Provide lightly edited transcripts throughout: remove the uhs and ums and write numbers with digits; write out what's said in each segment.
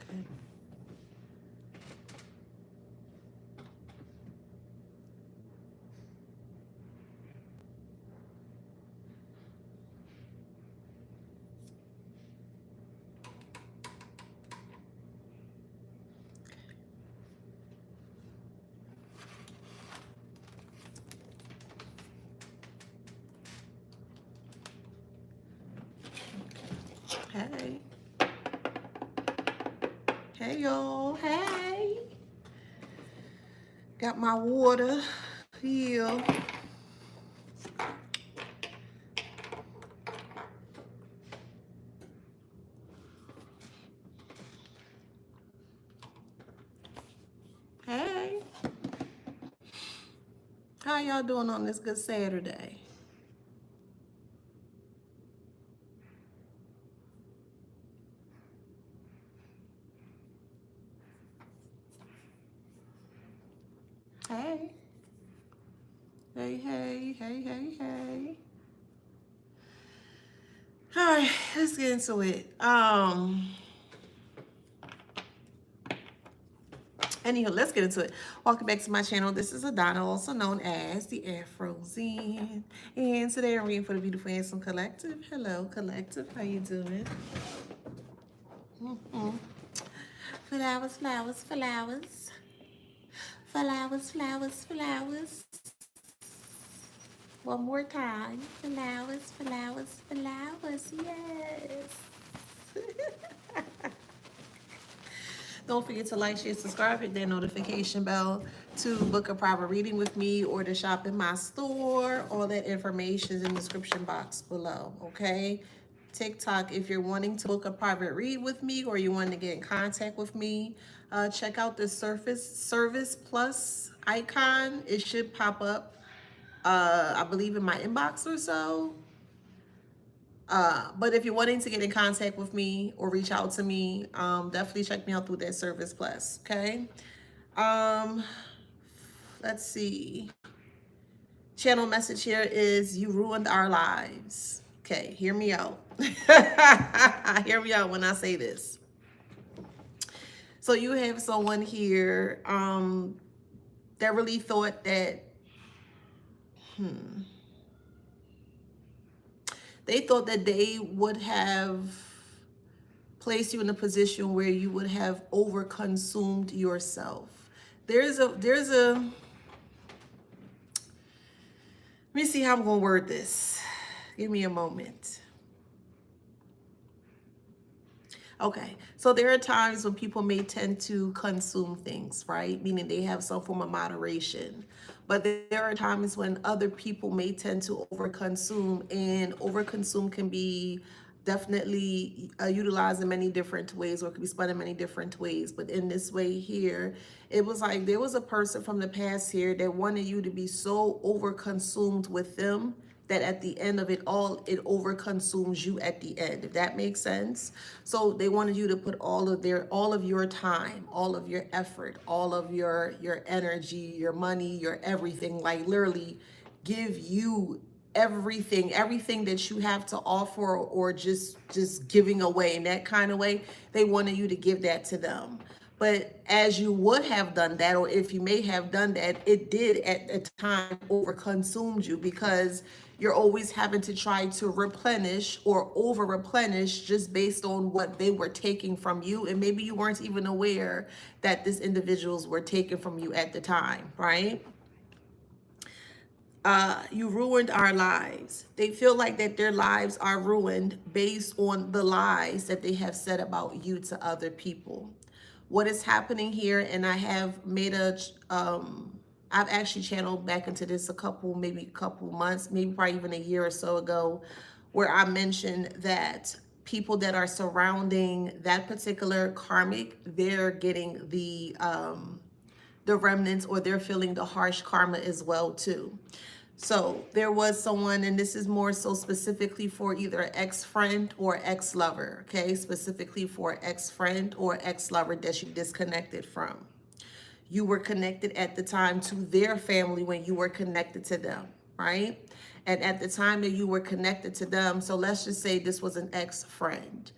Okay. Hey. Hey, y'all. Hey. Got my water here. Hey. How y'all doing on this good Saturday? Hey. Hey, hey, hey, hey, hey. All right, let's get into it. Anywho, let's get into it. Welcome back to my channel. This is Adana, also known as the Afro Zen. And today I'm reading for the Beautiful Handsome Collective. Hello, Collective. How you doing? Mm-hmm. Flowers, flowers, flowers. Flowers, flowers, flowers. One more time. Flowers, flowers, flowers. Yes. Don't forget to like, share, subscribe, hit that notification bell to book a private reading with me or to shop in my store. All that information is in the description box below, okay? TikTok, if you're wanting to book a private read with me or you want to get in contact with me, check out the Service Plus icon. It should pop up, I believe, in my inbox or so. But if you're wanting to get in contact with me or reach out to me, definitely check me out through that Service Plus, okay? Um, let's see. Channel message here is you ruined our lives. Okay, hear me out. Hear me out when I say this. So you have someone here that really thought that, they thought that they would have placed you in a position where you would have overconsumed yourself. Let me see how I'm gonna word this. Give me a moment. Okay, so there are times when people may tend to consume things, right? Meaning they have some form of moderation. But there are times when other people may tend to overconsume, and overconsume can be definitely utilized in many different ways, or it could be spun in many different ways. But in this way here, it was like there was a person from the past here that wanted you to be so overconsumed with them that at the end of it all, it overconsumes you at the end, if that makes sense. So they wanted you to put all of your time, all of your effort, all of your energy, your money, your everything, like literally give you everything that you have to offer, or just giving away in that kind of way. They wanted you to give that to them. But as you would have done that, or if you may have done that, it did at the time overconsumed you, because you're always having to try to replenish or over replenish just based on what they were taking from you. And maybe you weren't even aware that these individuals were taking from you at the time, right? You ruined our lives. They feel like that their lives are ruined based on the lies that they have said about you to other people. What is happening here, and I have made I've actually channeled back into this maybe a couple months, maybe probably even a year or so ago, where I mentioned that people that are surrounding that particular karmic, they're getting the remnants, or they're feeling the harsh karma as well too. So there was someone, and this is more so specifically for either ex-friend or ex-lover, okay? Specifically for ex-friend or ex-lover that you disconnected from. You were connected at the time to their family when you were connected to them, right? And at the time that you were connected to them, so let's just say this was an ex-friend.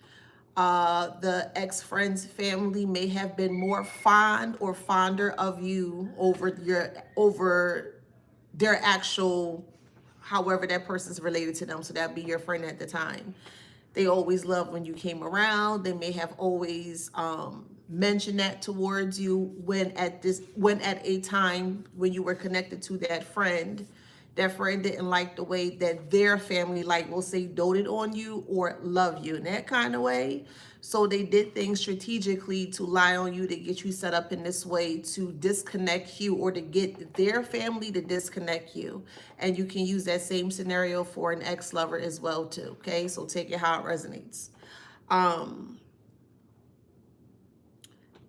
The ex-friend's family may have been more fond or fonder of you over their actual, however that person's related to them. So that'd be your friend at the time. They always loved when you came around. They may have always mentioned that towards you when at a time when you were connected to that friend didn't like the way that their family, like we'll say, doted on you or love you in that kind of way. So they did things strategically to lie on you, to get you set up in this way, to disconnect you, or to get their family to disconnect you. And you can use that same scenario for an ex-lover as well too. Okay, so take it how it resonates. Um,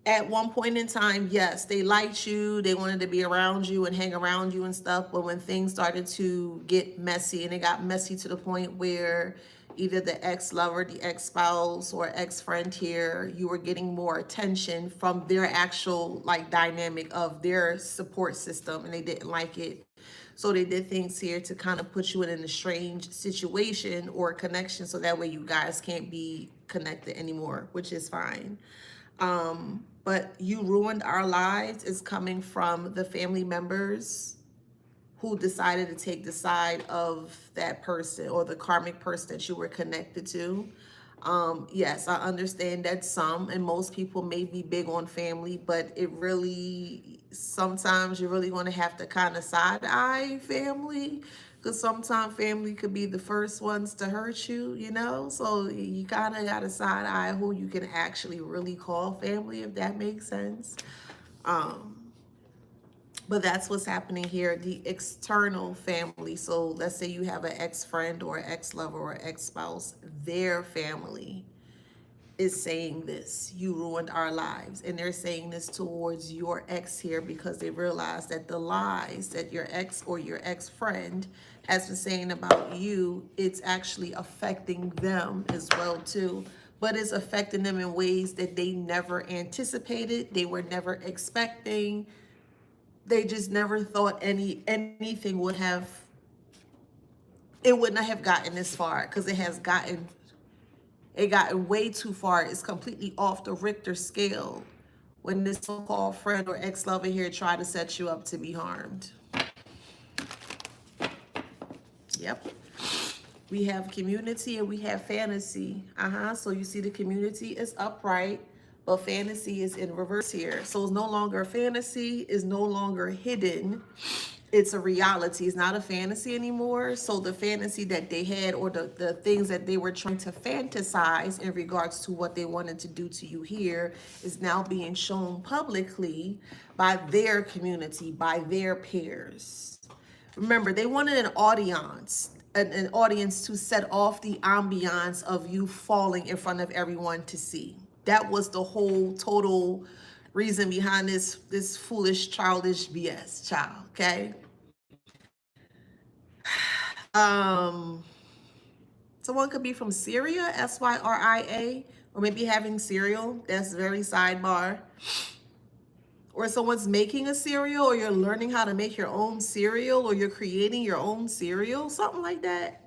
at one point in time, yes, they liked you, they wanted to be around you and hang around you and stuff, but when things started to get messy, and it got messy to the point where either the ex-lover, the ex-spouse, or ex-friend here, you were getting more attention from their actual like dynamic of their support system, and they didn't like it. So they did things here to kind of put you in a strange situation or connection, so that way you guys can't be connected anymore, which is fine. But you ruined our lives is coming from the family members who decided to take the side of that person or the karmic person that you were connected to. Yes, I understand that some and most people may be big on family, but it really, sometimes you're really going to have to kind of side eye family, because sometimes family could be the first ones to hurt you, you know? So you kind of got to side eye who you can actually really call family, if that makes sense. Um, but that's what's happening here, the external family. So let's say you have an ex-friend or ex-lover or ex-spouse, their family is saying this: you ruined our lives. And they're saying this towards your ex here because they realize that the lies that your ex or your ex-friend has been saying about you, it's actually affecting them as well too. But it's affecting them in ways that they never anticipated, they were never expecting. They just never thought anything would have, it would not have gotten this far, because it gotten way too far. It's completely off the Richter scale when this so-called friend or ex-lover here tried to set you up to be harmed. Yep. We have community and we have fantasy. So you see the community is upright, but fantasy is in reverse here. So it's no longer a fantasy, is no longer hidden. It's a reality. It's not a fantasy anymore. So the fantasy that they had, or the things that they were trying to fantasize in regards to what they wanted to do to you here, is now being shown publicly by their community, by their peers. Remember, they wanted an audience to set off the ambiance of you falling in front of everyone to see. That was the whole total reason behind this foolish, childish BS, child. Okay. Someone could be from Syria, Syria, or maybe having cereal. That's very sidebar. Or someone's making a cereal, or you're learning how to make your own cereal, or you're creating your own cereal, something like that.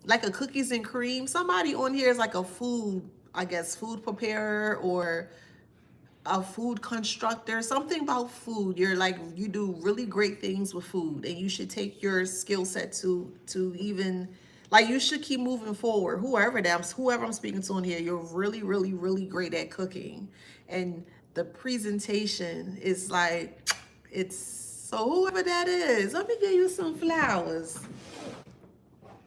Like a cookies and cream. Somebody on here is like a food, I guess, food preparer or a food constructor, something about food. You're like, you do really great things with food, and you should take your skill set to even, like, you should keep moving forward. Whoever I'm speaking to in here, you're really, really, really great at cooking, and the presentation is like, it's, so whoever that is, let me give you some flowers.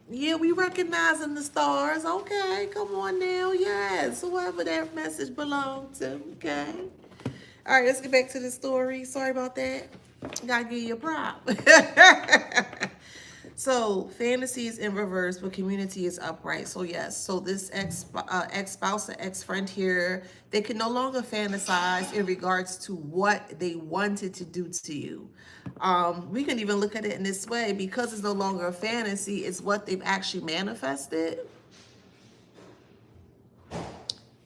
Yeah, we recognizing the stars. Okay, come on now. Yes, whoever that message belonged to. Okay. All right, let's get back to the story. Sorry about that. Gotta give you a prop. So fantasy is in reverse, but community is upright. So yes, so this ex-spouse or ex-friend here, they can no longer fantasize in regards to what they wanted to do to you. We can even look at it in this way: because it's no longer a fantasy, it's what they've actually manifested.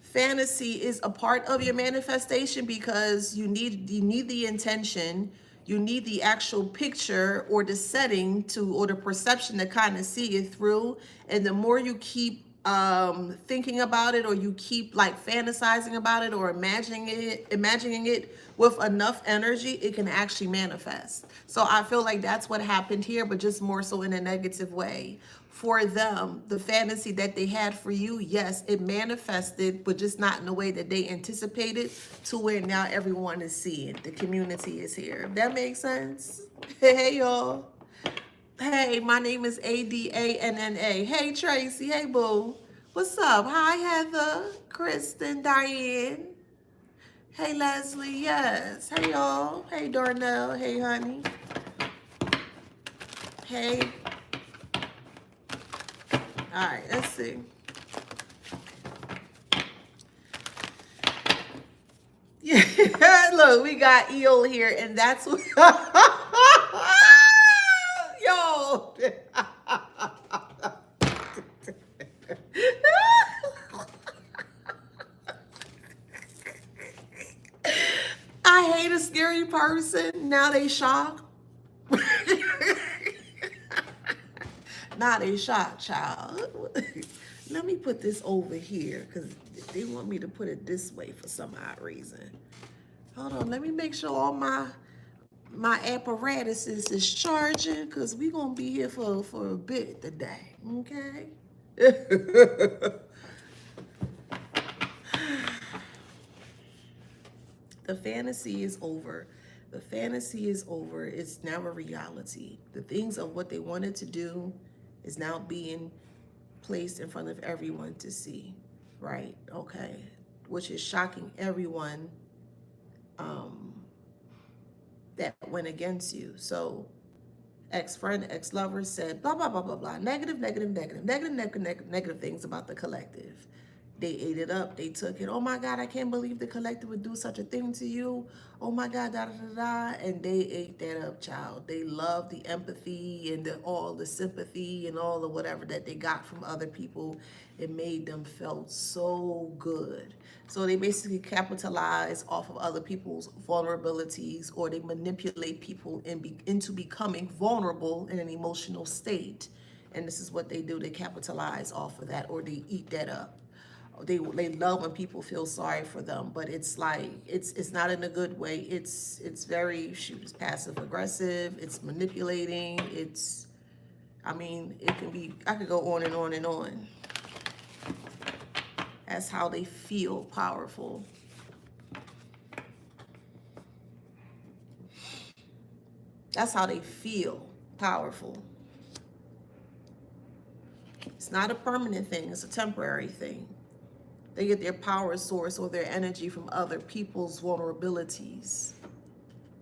Fantasy is a part of your manifestation, because you need the intention, you need the actual picture or the setting to, or the perception to kind of see it through. And the more you keep thinking about it, or you keep like fantasizing about it or imagining it with enough energy, it can actually manifest. So I feel like that's what happened here, but just more so in a negative way. For them, the fantasy that they had for you, yes, it manifested, but just not in the way that they anticipated, to where now everyone is seeing, the community is here. That makes sense. Hey y'all. Hey, my name is ADANNA. Hey, Tracy. Hey, boo. What's up? Hi, Heather, Kristen, Diane. Hey, Leslie. Yes. Hey, y'all. Hey, Darnell. Hey, honey. Hey. All right, let's see. Yeah, look, we got Eel here, and that's what. Yo. I hate a scary person. Now they shocked. Now they shocked, child. Let me put this over here because they want me to put it this way for some odd reason. Hold on, let me make sure all my apparatuses is charging, because we're gonna be here for a bit today. Okay. The fantasy is over. The fantasy is over. It's now a reality. The things of what they wanted to do is now being placed in front of everyone to see, right? Okay. Which is shocking everyone that went against you. So ex-friend, ex-lover said blah, blah, blah, blah, blah. Negative things about the collective. They ate it up. They took it. Oh my God, I can't believe the collective would do such a thing to you. Oh my God, da da da da. And they ate that up, child. They loved the empathy and all the sympathy and all the whatever that they got from other people. It made them feel so good. So they basically capitalize off of other people's vulnerabilities, or they manipulate people into becoming vulnerable in an emotional state. And this is what they do. They capitalize off of that, or they eat that up. They love when people feel sorry for them, but it's like it's not in a good way. It's very it's passive aggressive. It's manipulating. I mean, it can be. I could go on and on and on. That's how they feel powerful. That's how they feel powerful. It's not a permanent thing. It's a temporary thing. They get their power source or their energy from other people's vulnerabilities.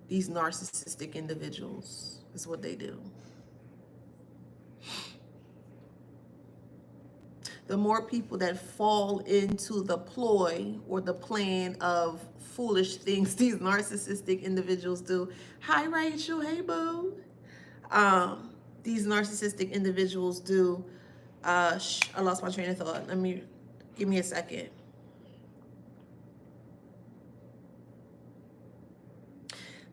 These narcissistic individuals is what they do. The more people that fall into the ploy or the plan of foolish things these narcissistic individuals do. Hi, Rachel. Hey, boo. These narcissistic individuals do. I lost my train of thought. Give me a second.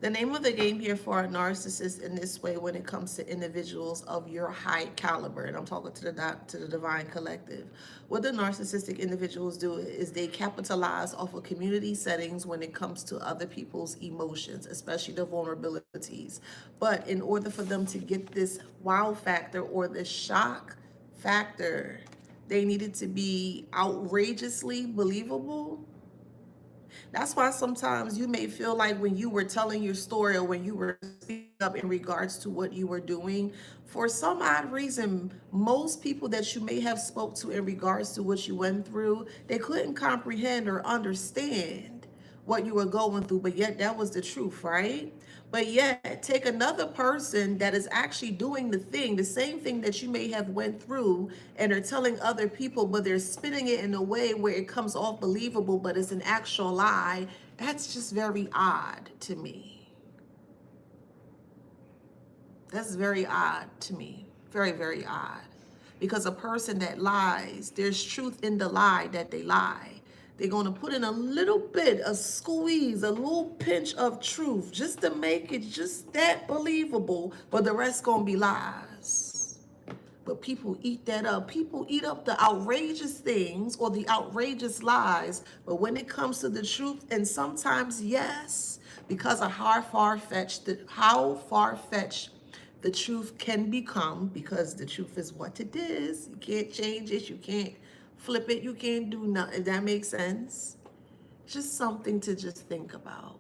The name of the game here for a narcissist in this way, when it comes to individuals of your high caliber, and I'm talking to the divine collective, what the narcissistic individuals do is they capitalize off of community settings when it comes to other people's emotions, especially the vulnerabilities. But in order for them to get this wow factor or the shock factor, they needed to be outrageously believable. That's why sometimes you may feel like when you were telling your story, or when you were speaking up in regards to what you were doing, for some odd reason, most people that you may have spoke to in regards to what you went through, they couldn't comprehend or understand what you were going through, but yet that was the truth, right? But yet take another person that is actually doing the same thing that you may have went through, and are telling other people, but they're spinning it in a way where it comes off believable, but it's an actual lie. That's just very odd to me. That's very odd to me. Very, very odd. Because a person that lies, there's truth in the lie that they lie. They're going to put in a little bit, a squeeze, a little pinch of truth just to make it just that believable, but the rest going to be lies. But people eat that up. People eat up the outrageous things or the outrageous lies. But when it comes to the truth, and sometimes, yes, because of how far-fetched the truth can become, because the truth is what it is. You can't change it. You can't flip it. You can't do nothing. That makes sense. Just something to just think about.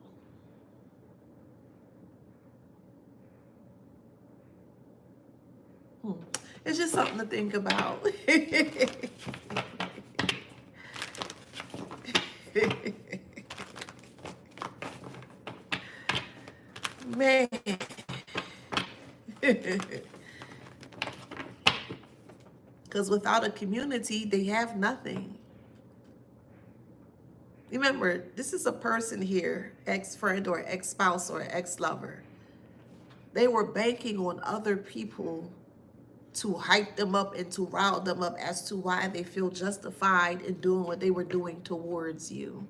It's just something to think about. Man. Because without a community, they have nothing. Remember, this is a person here, ex-friend or ex-spouse or ex-lover. They were banking on other people to hype them up and to rile them up as to why they feel justified in doing what they were doing towards you.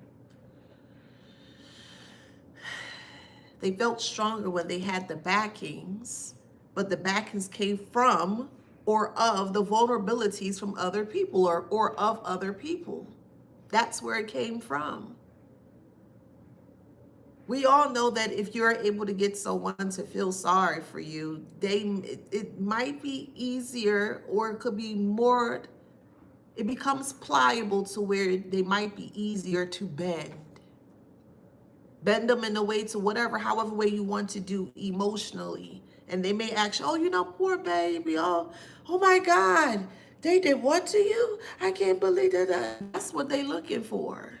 They felt stronger when they had the backings, but the backings came from or of the vulnerabilities from other people or of other people. That's where it came from. We all know that if you're able to get someone to feel sorry for you, it might be easier, or it could be more, it becomes pliable to where they might be easier to bend. Bend them in a way to however way you want to do emotionally. And they may ask, oh, poor baby, oh my God, they did what to you? I can't believe that. That's what they're looking for.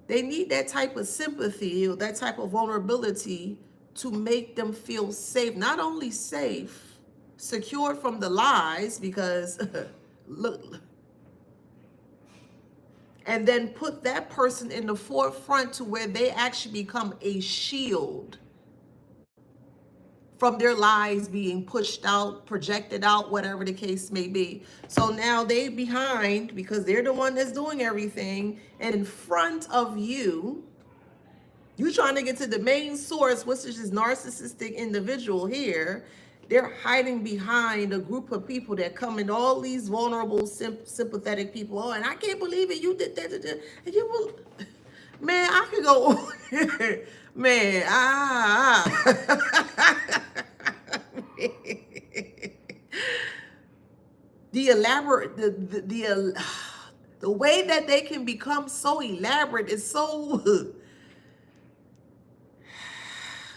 They need that type of sympathy, or that type of vulnerability to make them feel safe. Not only safe, secure from the lies, because look, and then put that person in the forefront to where they actually become a shield from their lies being pushed out, projected out, whatever the case may be. So now they behind, because they're the one that's doing everything, and in front of you, you're trying to get to the main source, which is this narcissistic individual here. They're hiding behind a group of people that come in, all these vulnerable, sympathetic people. Oh, and I can't believe it. You did that. And you will, man, I could go on. Man, the elaborate, the way that they can become so elaborate is so,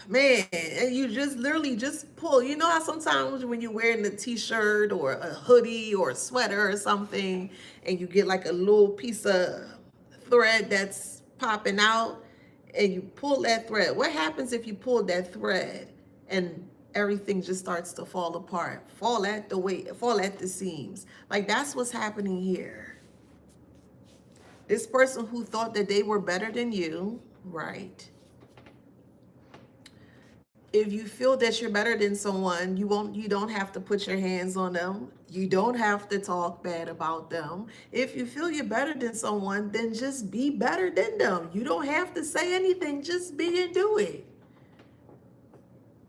man, and you just literally just pull. You know how sometimes when you're wearing a t-shirt or a hoodie or a sweater or something, and you get like a little piece of thread that's popping out, and you pull that thread. What happens if you pull that thread and everything just starts to fall apart, fall at the seams? Like, that's what's happening here. This person who thought that they were better than you, right? If you feel that you're better than someone, you don't have to put your hands on them. You don't have to talk bad about them. If you feel you're better than someone, then just be better than them. You don't have to say anything, just be and do it.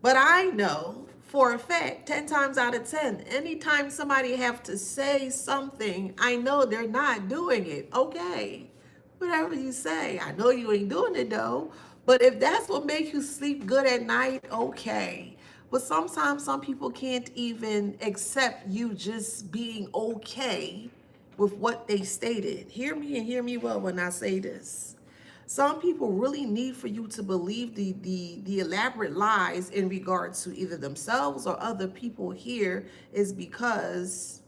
But I know for a fact, 10 times out of 10, anytime somebody have to say something, I know they're not doing it. Okay, whatever you say, I know you ain't doing it though. But if that's what makes you sleep good at night, okay. But sometimes some people can't even accept you just being okay with what they stated. Hear me and hear me well when I say this. Some people really need for you to believe the elaborate lies in regards to either themselves or other people here is because,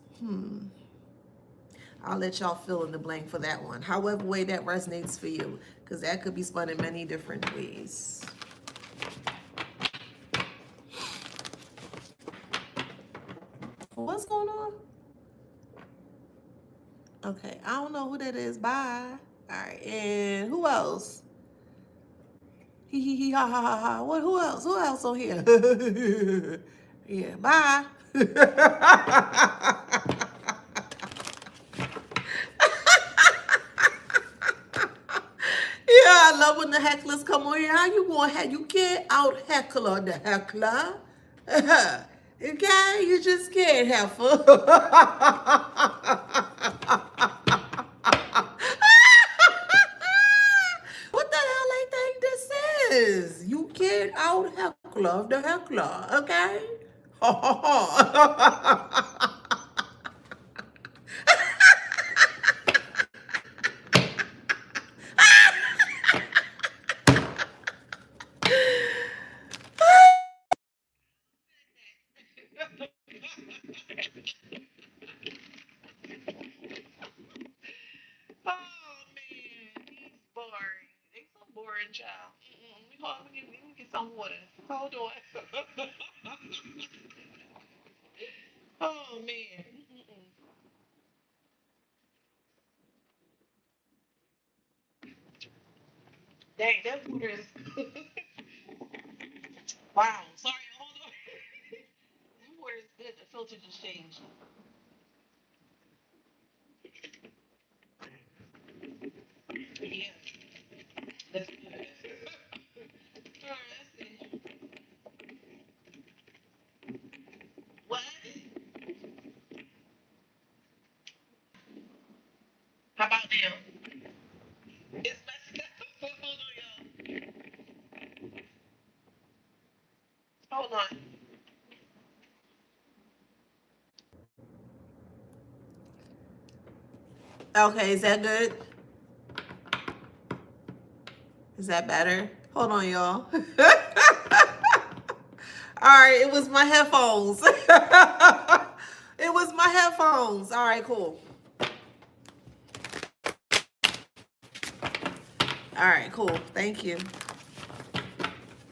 I'll let y'all fill in the blank for that one. However way that resonates for you, because that could be spun in many different ways. What's going on? Okay, I don't know who that is. Bye. All right, and who else? Hee hee hee ha ha ha ha. What? Who else? Who else on here? Yeah. Bye. Yeah, I love when the hecklers come on here. How you gonna you can't out heckler the heckler? Okay, you just can't have fun. What the hell I think this is? You can't out heckler the heckler, okay? Oh man, he's boring. They so boring, child. Let me get some water. Hold on. Oh man. Dang, that water is. Wow. Sorry, hold on. That water is good. The filter just changed. Yeah, that's good. All right, let's see. What? How about now? It's messed up. Hold on, y'all. Hold on. Okay, is that good? Is that better? Hold on, y'all. All right, it was my headphones. It was my headphones. All right, cool. All right, cool. Thank you.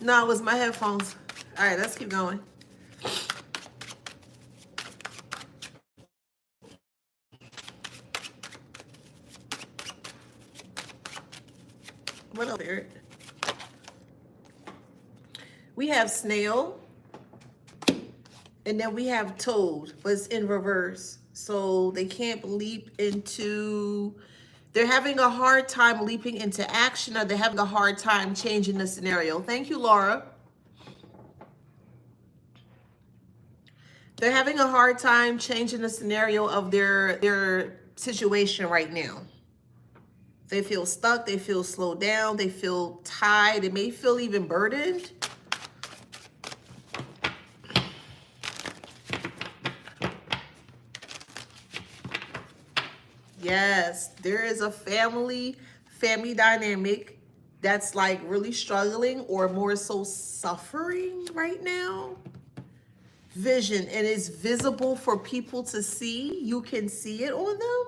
No, it was my headphones. All right, let's keep going. What else, Eric? We have Snail, and then we have Toad, but it's in reverse. So they can't leap into, they're having a hard time leaping into action, or they're having a hard time changing the scenario. Thank you, Laura. They're having a hard time changing the scenario of their situation right now. They feel stuck, they feel slowed down, they feel tied, they may feel even burdened. Yes, there is a family dynamic that's like really struggling or more so suffering right now. Vision, and it's visible for people to see. You can see it on them.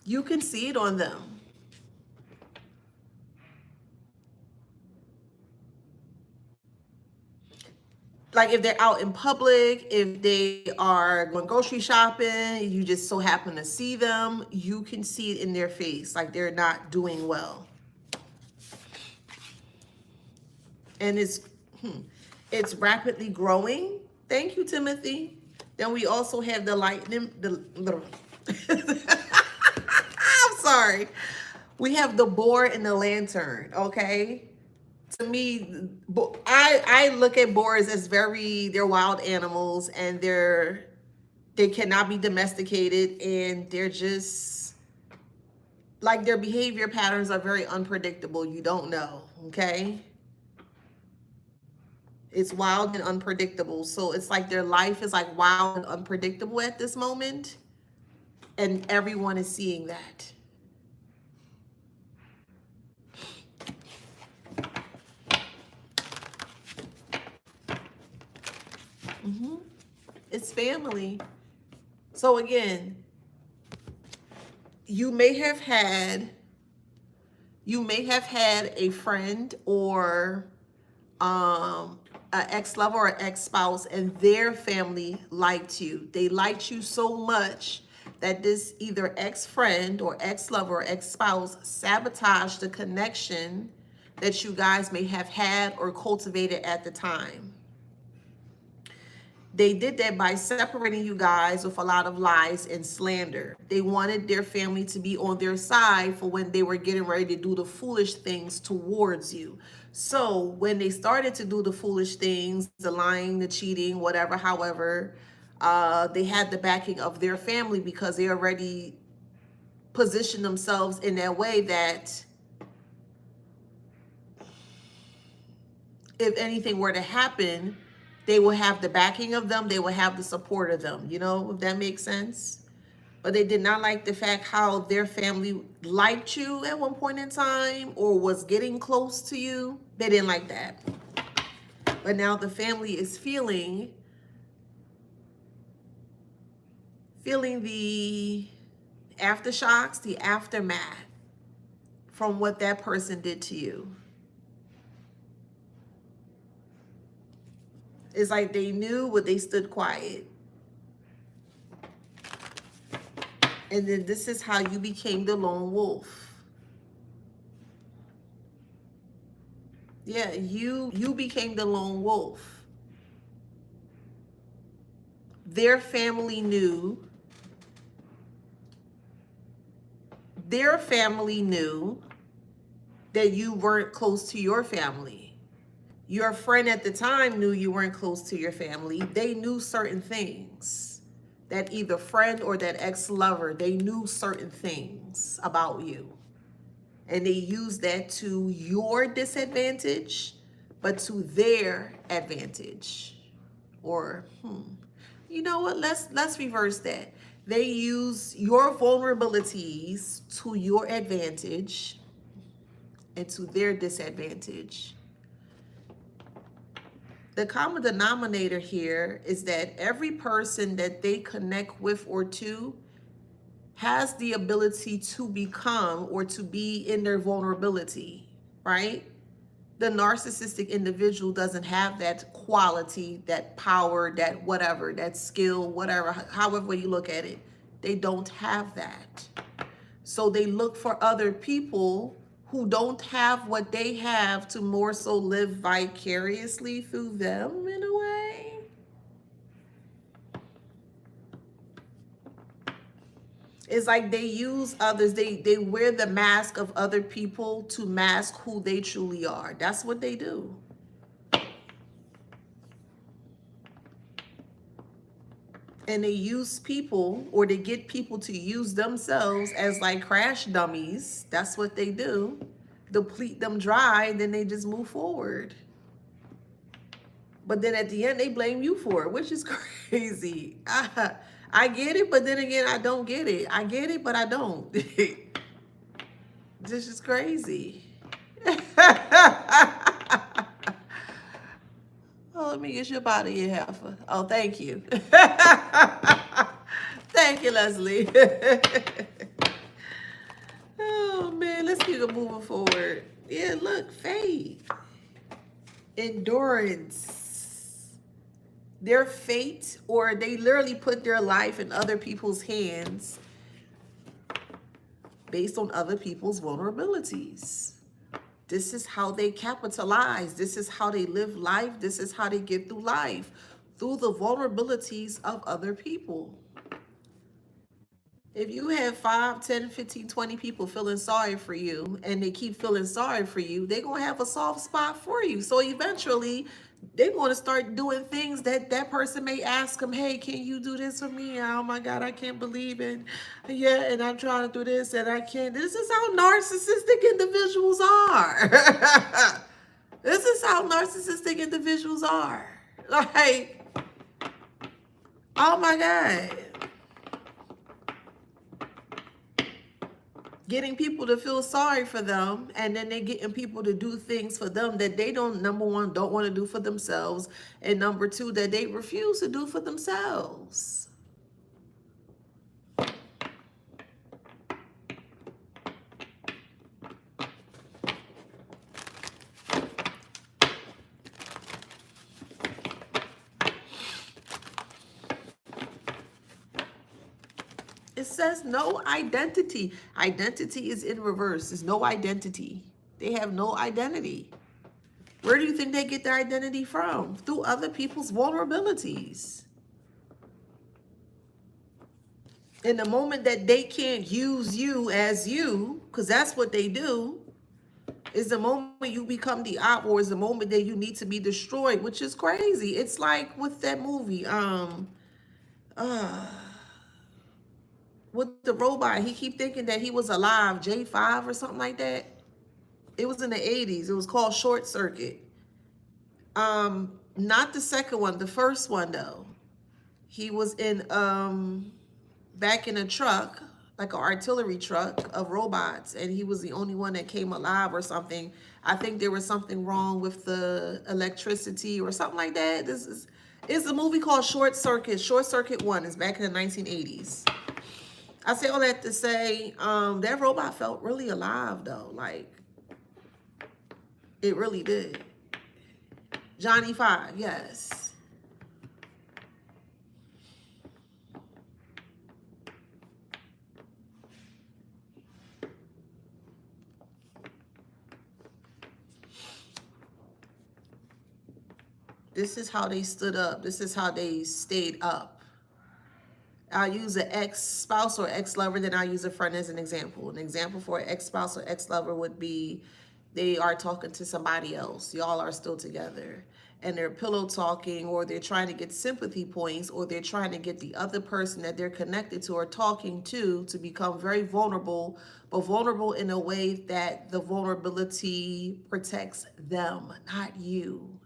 You can see it on them. Like if they're out in public, if they are going grocery shopping, you just so happen to see them, you can see it in their face, like they're not doing well. And it's rapidly growing. Thank you, Timothy. Then we also have the lightning, I'm sorry. We have the boar and the lantern, okay? To me, I look at boars as they're wild animals, and they cannot be domesticated, and they're just like their behavior patterns are very unpredictable. You don't know, okay? It's wild and unpredictable. So it's like their life is like wild and unpredictable at this moment, and everyone is seeing that. It's family. So again, you may have had a friend or an ex-lover or ex-spouse, and their family liked you. They liked you so much that this either ex-friend or ex-lover or ex-spouse sabotaged the connection that you guys may have had or cultivated at the time. They did that by separating you guys with a lot of lies and slander. They wanted their family to be on their side for when they were getting ready to do the foolish things towards you. So when they started to do the foolish things, the lying, the cheating, whatever, however, they had the backing of their family because they already positioned themselves in that way that if anything were to happen, they will have the backing of them, they will have the support of them, you know, if that makes sense. But they did not like the fact how their family liked you at one point in time or was getting close to you. They didn't like that. But now the family is feeling the aftershocks, the aftermath from what that person did to you. It's like they knew, but they stood quiet. And then this is how you became the lone wolf. Yeah, you became the lone wolf. Their family knew. Their family knew that you weren't close to your family. Your friend at the time knew you weren't close to your family. They knew certain things. That either friend or that ex-lover, they knew certain things about you. And they used that to your disadvantage, but to their advantage. Or, you know what? Let's reverse that. They use your vulnerabilities to your advantage and to their disadvantage. The common denominator here is that every person that they connect with or to has the ability to become or to be in their vulnerability, right? The narcissistic individual doesn't have that quality, that power, that whatever, that skill, whatever, however you look at it. They don't have that. So they look for other people who don't have what they have to more so live vicariously through them in a way. It's like they use others. They wear the mask of other people to mask who they truly are. That's what they do. And they use people, or they get people to use themselves as like crash dummies. That's what they do. Deplete them dry, and then they just move forward. But then at the end, they blame you for it, which is crazy. I get it, but then again, I don't get it. I get it, but I don't. This is crazy. Oh, let me get you up out of here, Heifer. Oh, thank you. Thank you, Leslie. Oh, man, let's keep it moving forward. Yeah, look, faith. Endurance. Their fate, or they literally put their life in other people's hands based on other people's vulnerabilities. This is how they capitalize. This is how they live life. This is how they get through life, through the vulnerabilities of other people. If you have 5, 10, 15, 20 people feeling sorry for you, and they keep feeling sorry for you, they're going to have a soft spot for you. So eventually, they're going to start doing things that that person may ask them, hey, can you do this for me? Oh my God, I can't believe it. Yeah, and I'm trying to do this and I can't. This is how narcissistic individuals are. This is how narcissistic individuals are. Like, oh my God. Getting people to feel sorry for them, and then they're getting people to do things for them that they don't, number one, don't want to do for themselves, and number two, that they refuse to do for themselves. It says no identity. Identity is in reverse. There's no identity. They have no identity. Where do you think they get their identity from? Through other people's vulnerabilities. In the moment that they can't use you as you, because that's what they do, is the moment you become the op, or is the moment that you need to be destroyed, which is crazy. It's like with that movie, uh, with the robot. He keep thinking that he was alive, J5 or something like that. It was in the 80s. It was called Short Circuit. Not the second one, the first one though. He was in back in a truck, like an artillery truck of robots, and he was the only one that came alive or something. I think there was something wrong with the electricity or something like that. This is it's a movie called Short Circuit. Short Circuit 1 is back in the 1980s. I say all that to say, that robot felt really alive though. Like, it really did. Johnny Five, yes. This is how they stood up. This is how they stayed up. I'll use an ex-spouse or ex-lover, then I'll use a friend as an example. An example for an ex-spouse or ex-lover would be they are talking to somebody else. Y'all are still together. And they're pillow talking, or they're trying to get sympathy points, or they're trying to get the other person that they're connected to or talking to become very vulnerable, but vulnerable in a way that the vulnerability protects them, not you.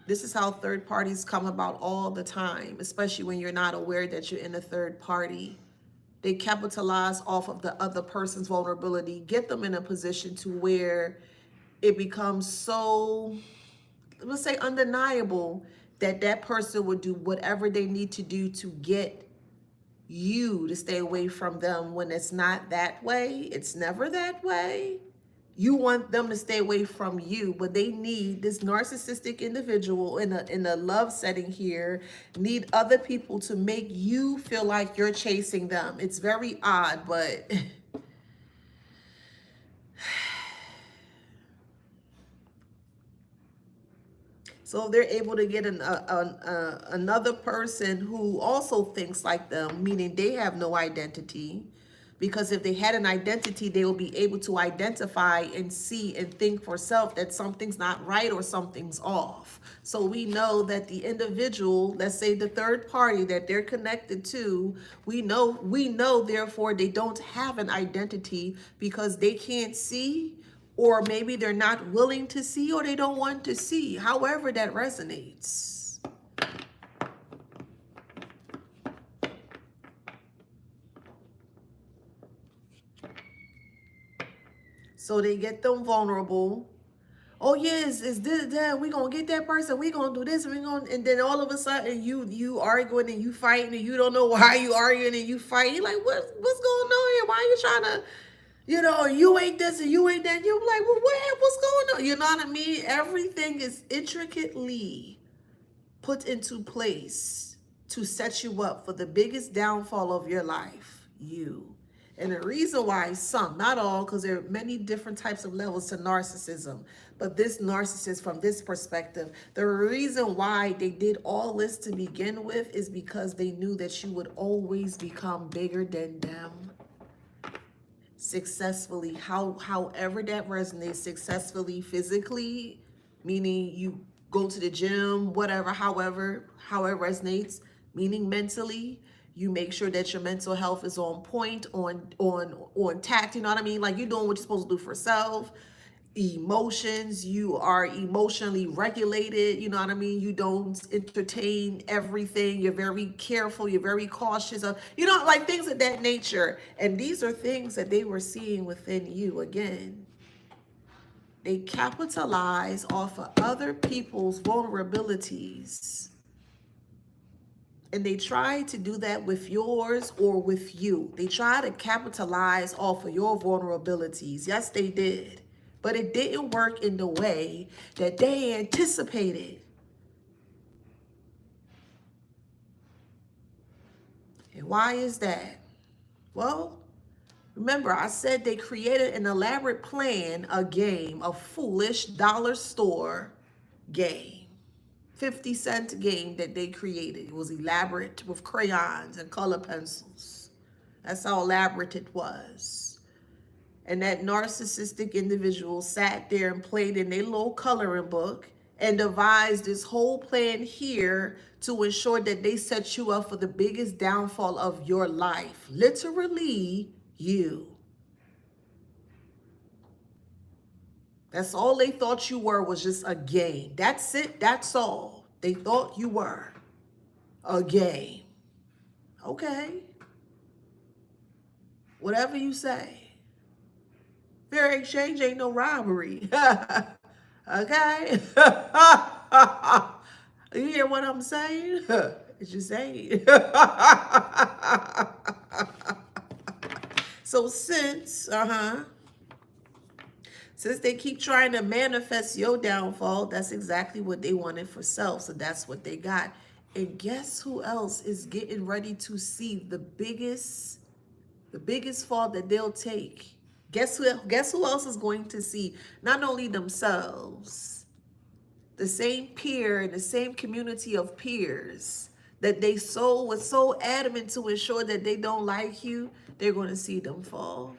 This is how third parties come about all the time, especially when you're not aware that you're in a third party. They capitalize off of the other person's vulnerability, get them in a position to where it becomes so, let's say, undeniable that that person would do whatever they need to do to get you to stay away from them, when it's not that way. It's never that way. You want them to stay away from you, but they need this narcissistic individual in a love setting here, need other people to make you feel like you're chasing them. It's very odd, but so they're able to get another person who also thinks like them, meaning they have no identity. Because if they had an identity, they will be able to identify and see and think for self that something's not right or something's off. So we know that the individual, let's say the third party that they're connected to, we know therefore they don't have an identity, because they can't see, or maybe they're not willing to see, or they don't want to see. However that resonates. So they get them vulnerable. Oh yes, it's this, that, we gonna get that person, we gonna do this, and then all of a sudden you arguing and you fighting, and you don't know why you arguing and you fighting. You're like, what's going on here? Why are you trying to, you ain't this and you ain't that. You're like, well, what's going on? You know what I mean? Everything is intricately put into place to set you up for the biggest downfall of your life, you. And the reason why some, not all, because there are many different types of levels to narcissism, but this narcissist, from this perspective, the reason why they did all this to begin with is because they knew that you would always become bigger than them. Successfully, however that resonates, successfully physically, meaning you go to the gym, whatever, however it resonates, meaning mentally, you make sure that your mental health is on point, on tact, you know what I mean? Like, you're doing what you're supposed to do for self. Emotions, you are emotionally regulated, you know what I mean? You don't entertain everything. You're very careful, you're very cautious of, like things of that nature. And these are things that they were seeing within you. Again, they capitalize off of other people's vulnerabilities. And they try to do that with yours or with you. They try to capitalize off of your vulnerabilities. Yes, they did. But it didn't work in the way that they anticipated. And why is that? Well, Remember, I said they created an elaborate plan, a game, a foolish dollar store game. 50-cent game that they created. It was elaborate with crayons and color pencils. That's how elaborate it was. And that narcissistic individual sat there and played in their little coloring book and devised this whole plan here to ensure that they set you up for the biggest downfall of your life. Literally, you. That's all they thought you were, was just a game. That's it. That's all they thought you were. A game. Okay. Whatever you say. Fair exchange ain't no robbery. Okay? You hear what I'm saying? It's just saying. So since they keep trying to manifest your downfall, that's exactly what they wanted for self. So that's what they got. And guess who else is getting ready to see the biggest fall that they'll take? Guess who else is going to see not only themselves, the same peer and the same community of peers that they was so adamant to ensure that they don't like you, they're going to see them fall.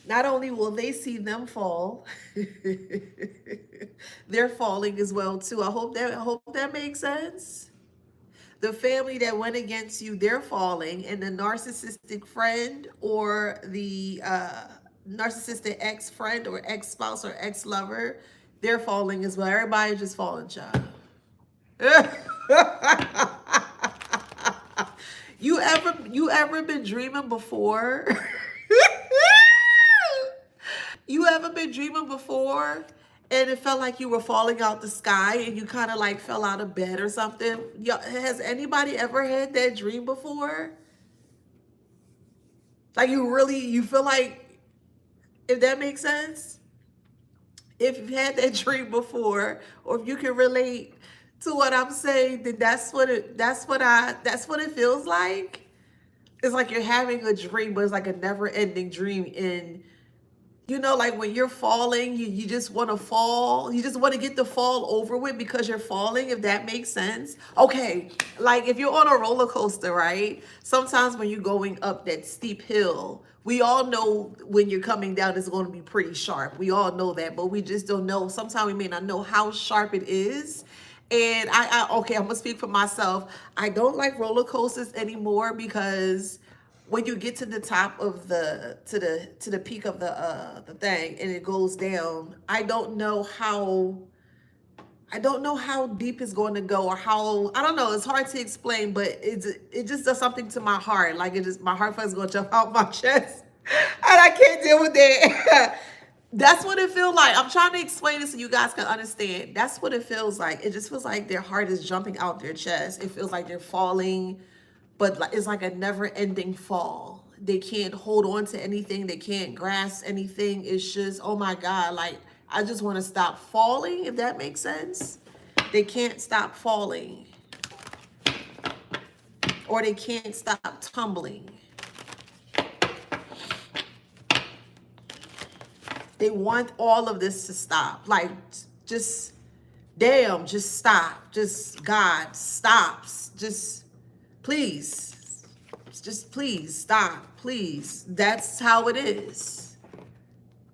Not only will they see them fall, they're falling as well too. I hope that makes sense. The family that went against you, they're falling, and the narcissistic friend or the narcissistic ex-friend or ex-spouse or ex-lover, they're falling as well. Everybody's just falling, child. You ever been dreaming before? You ever been dreaming before and it felt like you were falling out the sky and you kind of like fell out of bed or something? Has anybody ever had that dream before? Like you feel like, if that makes sense? If you've had that dream before, or if you can relate to what I'm saying, then that's what it feels like. It's like you're having a dream, but it's like a never-ending dream. And like when you're falling, you just want to fall. You just want to get the fall over with because you're falling, if that makes sense. Okay, like if you're on a roller coaster, right? Sometimes when you're going up that steep hill, we all know when you're coming down, it's going to be pretty sharp. We all know that, but we just don't know. Sometimes we may not know how sharp it is. And okay, I'm gonna speak for myself. I don't like roller coasters anymore because when you get to the top of to the peak of the thing and it goes down, I don't know how deep it's going to go, or how, I don't know, it's hard to explain, but it just does something to my heart. Like my heart is going to jump out my chest and I can't deal with it. That's what it feels like. I'm trying to explain it so you guys can understand. That's what it feels like. It just feels like their heart is jumping out their chest. It feels like they're falling, but it's like a never-ending fall. They can't hold on to anything. They can't grasp anything. It's just, oh my God, like I just want to stop falling, if that makes sense. They can't stop falling, or they can't stop tumbling. They want all of this to stop. Like, just, damn, just stop. Just, God, stops. Just, please. Just please, stop. Please. That's how it is.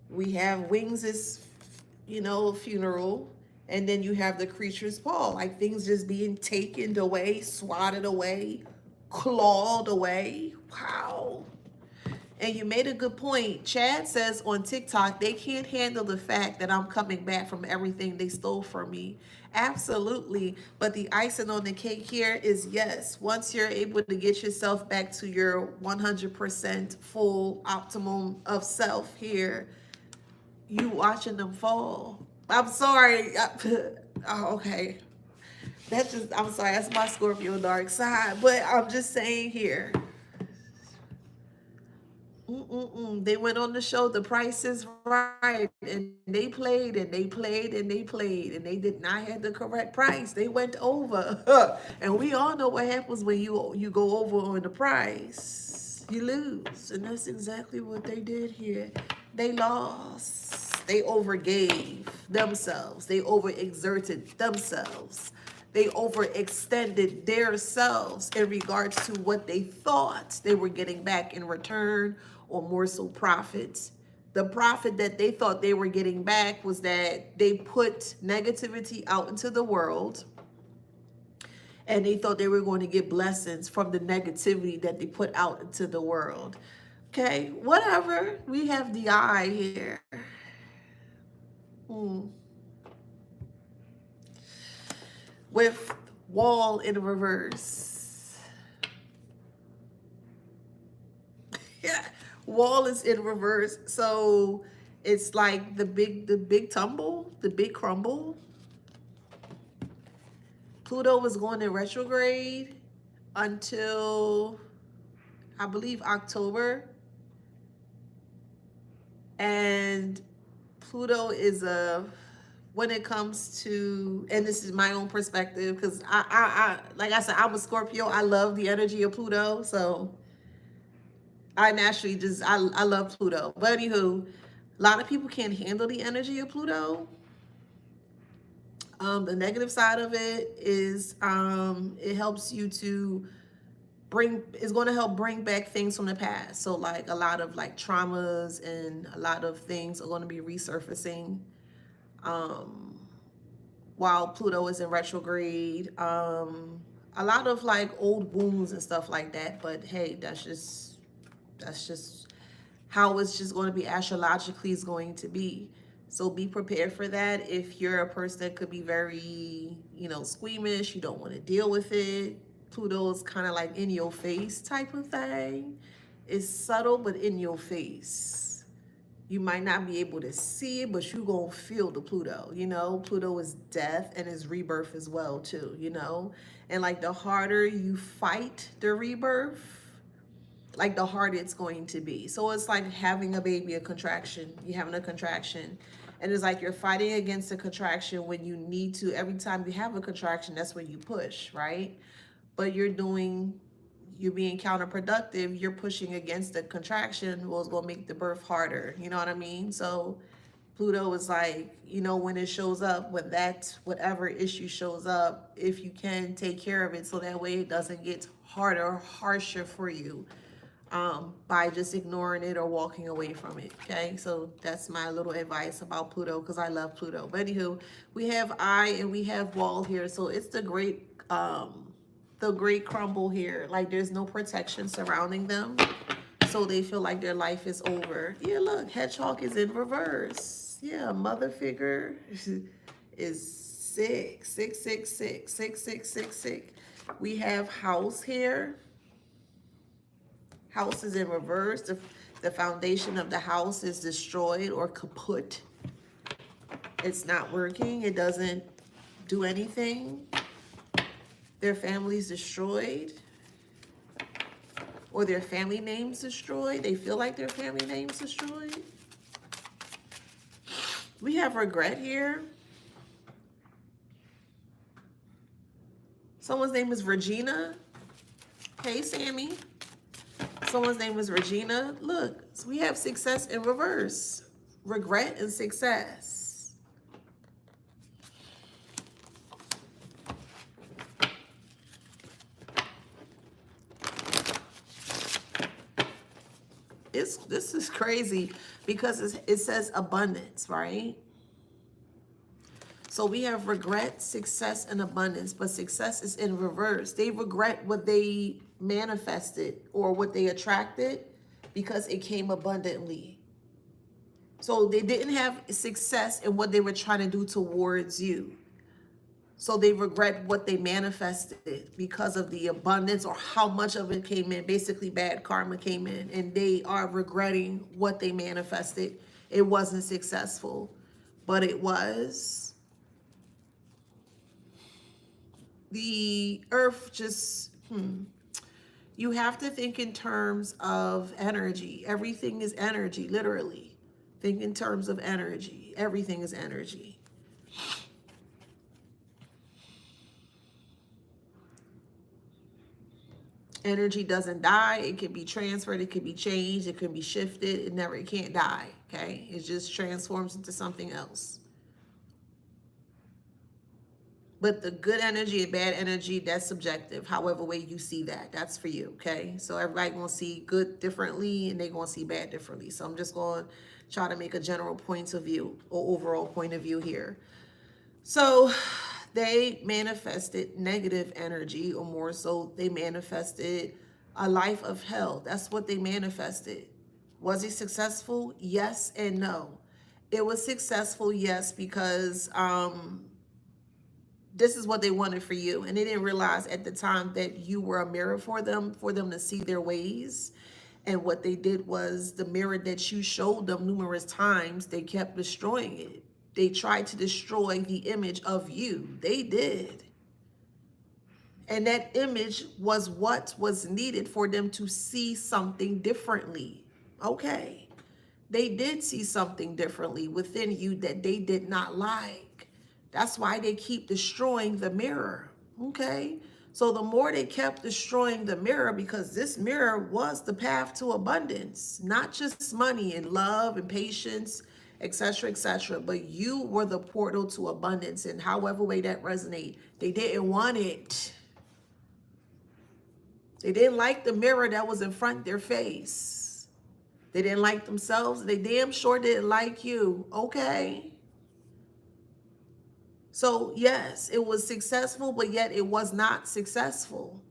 We have Wings' funeral. And then you have the creature's paw. Like, things just being taken away, swatted away, clawed away. Wow. And you made a good point. Chad says on TikTok, they can't handle the fact that I'm coming back from everything they stole from me. Absolutely. But the icing on the cake here is, yes, once you're able to get yourself back to your 100% full optimum of self here, you watching them fall. I'm sorry. Oh, okay. I'm sorry. That's my Scorpio dark side. But I'm just saying here, They went on the show, The Price is Right, and they played and they played and they played, and they did not have the correct price. They went over, and we all know what happens when you go over on the price. You lose, and that's exactly what they did here. They lost. They overgave themselves. They overexerted themselves. They overextended their selves in regards to what they thought they were getting back in return, or more so profits. The profit that they thought they were getting back was that they put negativity out into the world, and they thought they were going to get blessings from the negativity that they put out into the world. Okay, whatever. We have the eye here. Hmm. With wall in reverse. Yeah, wall is in reverse. So it's like the big tumble, the big crumble. Pluto was going in retrograde until, I believe, October. And Pluto is when it comes to, and this is my own perspective, because like I said, I'm a Scorpio. I love the energy of Pluto. So I naturally I love Pluto. But anywho, a lot of people can't handle the energy of Pluto. The negative side of it is it helps you to is going to help bring back things from the past. So like a lot of like traumas and a lot of things are going to be resurfacing um, while Pluto is in retrograde. A lot of like old wounds and stuff like that. But hey, that's just how it's just going to be astrologically is going to be. So be prepared for that. If you're a person that could be very, squeamish, you don't want to deal with it. Pluto is kind of like in your face type of thing. It's subtle, but in your face. You might not be able to see it, but you gonna feel the Pluto. Pluto is death and is rebirth as well too. And like the harder you fight the rebirth, like the harder it's going to be. So it's like having a baby, a contraction. You're having a contraction. And it's like you're fighting against a contraction when you need to. Every time you have a contraction, that's when you push, right? But you're being counterproductive. You're pushing against the contraction. Well, it's going to make the birth harder. You know what I mean? So Pluto is like, when it shows up, when that whatever issue shows up, if you can take care of it so that way it doesn't get harder or harsher for you by just ignoring it or walking away from it. Okay, so that's my little advice about Pluto because I love Pluto. But anywho, we have eye and we have wall here, so it's the great crumble here. Like there's no protection surrounding them, so they feel like their life is over. Yeah, look, hedgehog is in reverse. Yeah, mother figure is sick, sick, sick, sick, sick, sick, sick, sick. We have house here. House is in reverse. The foundation of the house is destroyed or kaput. It's not working. It doesn't do anything. Their family's destroyed. Or their family name's destroyed. They feel like their family name's destroyed. We have regret here. Someone's name is Regina. Hey, Sammy. Someone's name is Regina. Look, so we have success in reverse. Regret and success. This is crazy because it says abundance, right? So we have regret, success, and abundance, but success is in reverse. They regret what they manifested or what they attracted because it came abundantly. So they didn't have success in what they were trying to do towards you. So they regret what they manifested because of the abundance or how much of it came in. Basically, bad karma came in, and they are regretting what they manifested. It wasn't successful, but it was. The earth just, You have to think in terms of energy. Everything is energy, literally. Think in terms of energy. Everything is energy. Energy doesn't die. It can be transferred. It can be changed. It can be shifted. It can't die. Okay. It just transforms into something else. But the good energy and bad energy, that's subjective. However way you see that, that's for you. Okay. So everybody gonna see good differently and they gonna see bad differently. So I'm just gonna try to make a general point of view or overall point of view here. So they manifested negative energy, or more so, they manifested a life of hell. That's what they manifested. Was it successful? Yes and no. It was successful, yes, because this is what they wanted for you. And they didn't realize at the time that you were a mirror for them to see their ways. And what they did was the mirror that you showed them numerous times, they kept destroying it. They tried to destroy the image of you. They did. And that image was what was needed for them to see something differently. Okay. They did see something differently within you that they did not like. That's why they keep destroying the mirror. Okay. So the more they kept destroying the mirror, because this mirror was the path to abundance, not just money and love and patience, etc., but you were the portal to abundance. And however way that resonate, they didn't want it. They didn't like the mirror that was in front of their face. They didn't like themselves. They damn sure didn't like you. Okay. So yes, it was successful, but yet it was not successful.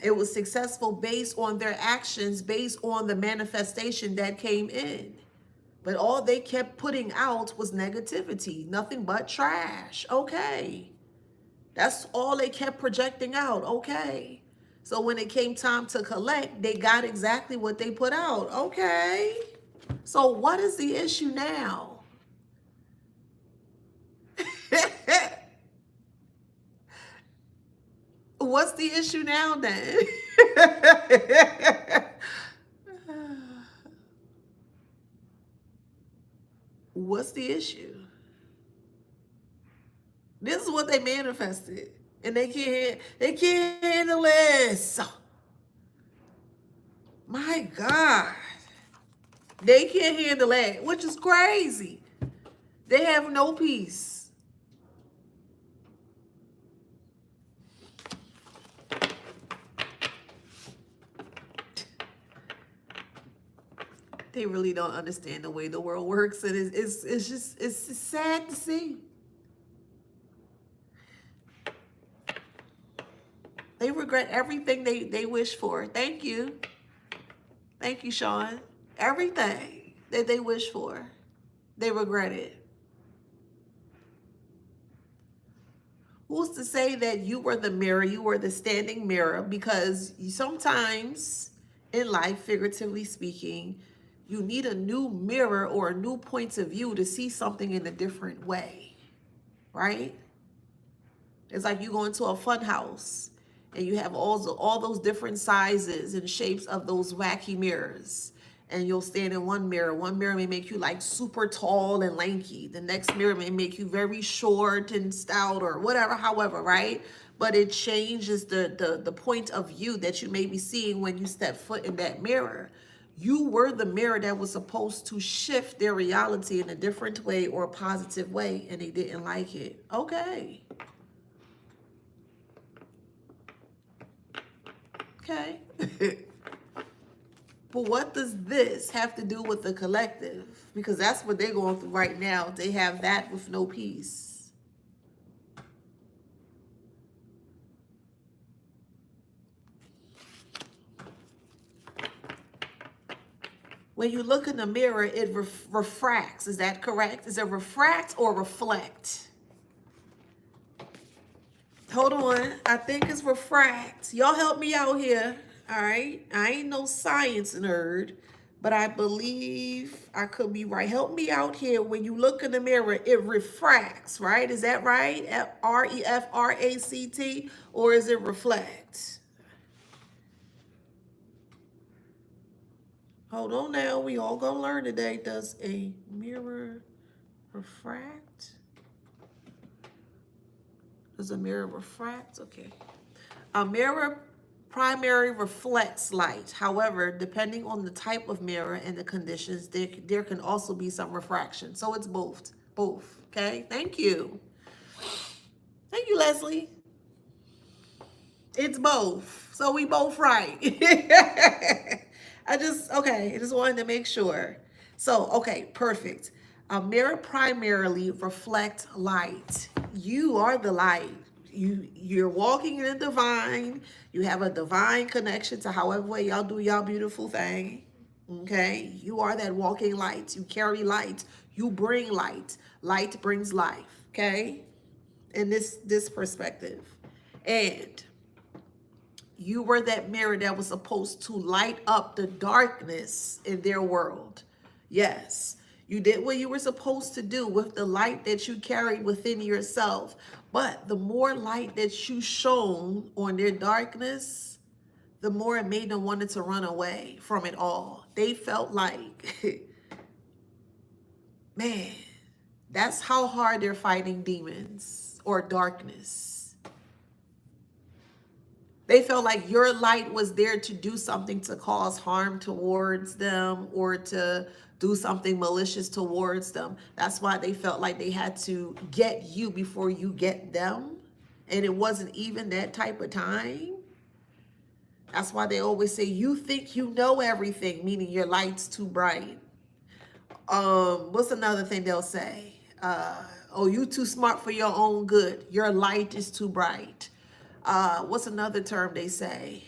It was successful based on their actions, based on the manifestation that came in. But all they kept putting out was negativity, nothing but trash. Okay. That's all they kept projecting out. Okay. So when it came time to collect, they got exactly what they put out. Okay. So what is the issue now? What's the issue now then? What's the issue? This is what they manifested. And they can't handle this. My God. They can't handle that, which is crazy. They have no peace. They really don't understand the way the world works, and it's sad to see. They regret everything they wish for. Thank you, Sean. Everything that they wish for, they regret it. Who's to say that you were the mirror, you were the standing mirror? Because sometimes in life, figuratively speaking, you need a new mirror or a new point of view to see something in a different way, right? It's like you go into a fun house and you have all those different sizes and shapes of those wacky mirrors. And you'll stand in one mirror. One mirror may make you like super tall and lanky. The next mirror may make you very short and stout or whatever, however, right? But it changes the point of view that you may be seeing when you step foot in that mirror. You were the mirror that was supposed to shift their reality in a different way or a positive way, and they didn't like it. Okay. Okay. But what does this have to do with the collective? Because that's what they're going through right now. They have that with no peace. When you look in the mirror, it refracts. Is that correct? Is it refract or reflect? Hold on. I think it's refract. Y'all help me out here. All right. I ain't no science nerd, but I believe I could be right. Help me out here. When you look in the mirror, it refracts, right? Is that right? refract, or is it reflect? Hold on now. We all gonna learn today. Does a mirror refract? Does a mirror refract? Okay. A mirror primary reflects light. However, depending on the type of mirror and the conditions, there can also be some refraction. So it's both. Both. Okay. Thank you. Thank you, Leslie. It's both. So we both right. I just wanted to make sure. So, okay, perfect. A mirror primarily reflects light. You are the light. You're walking in the divine. You have a divine connection to however way y'all do y'all beautiful thing. Okay? You are that walking light. You carry light. You bring light. Light brings life. Okay? In this perspective. And you were that mirror that was supposed to light up the darkness in their world. Yes, you did what you were supposed to do with the light that you carried within yourself. But the more light that you shone on their darkness, the more it made them wanted to run away from it all. They felt like, man, that's how hard they're fighting demons or darkness. They felt like your light was there to do something to cause harm towards them or to do something malicious towards them. That's why they felt like they had to get you before you get them. And it wasn't even that type of time. That's why they always say, you think you know everything, meaning your light's too bright. What's another thing they'll say? Oh, you too smart for your own good. Your light is too bright. What's another term they say?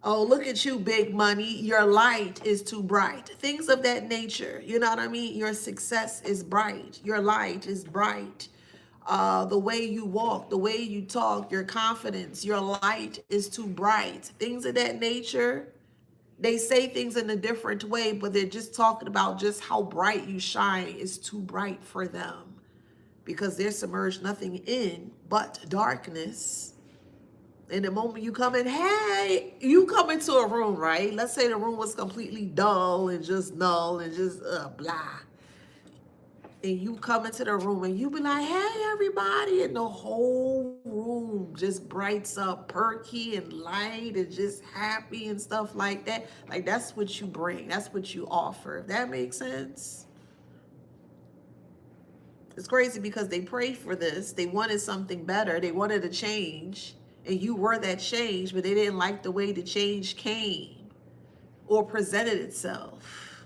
Oh, look at you, big money. Your light is too bright. Things of that nature. You know what I mean? Your success is bright. Your light is bright. The way you walk, the way you talk, your confidence, your light is too bright. Things of that nature. They say things in a different way, but they're just talking about just how bright you shine is too bright for them because they're submerged nothing in but darkness. And the moment you come in, hey, you come into a room, right? Let's say the room was completely dull and just null and just blah. And you come into the room and you be like, hey, everybody. And the whole room just brights up, perky and light and just happy and stuff like that. Like, that's what you bring. That's what you offer. If that makes sense. It's crazy because they prayed for this. They wanted something better. They wanted a change. And you were that change, but they didn't like the way the change came or presented itself.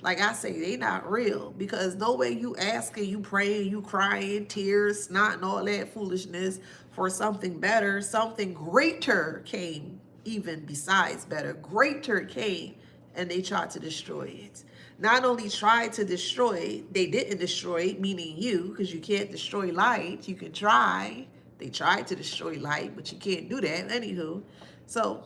Like I say, they not real because no way you asking, you praying, you crying, tears, snot, and all that foolishness for something better. Something greater came, even besides better. Greater came, and they tried to destroy it. Not only tried to destroy it, they didn't destroy it, meaning you, because you can't destroy light. You can try. They tried to destroy light, but you can't do that. Anywho, so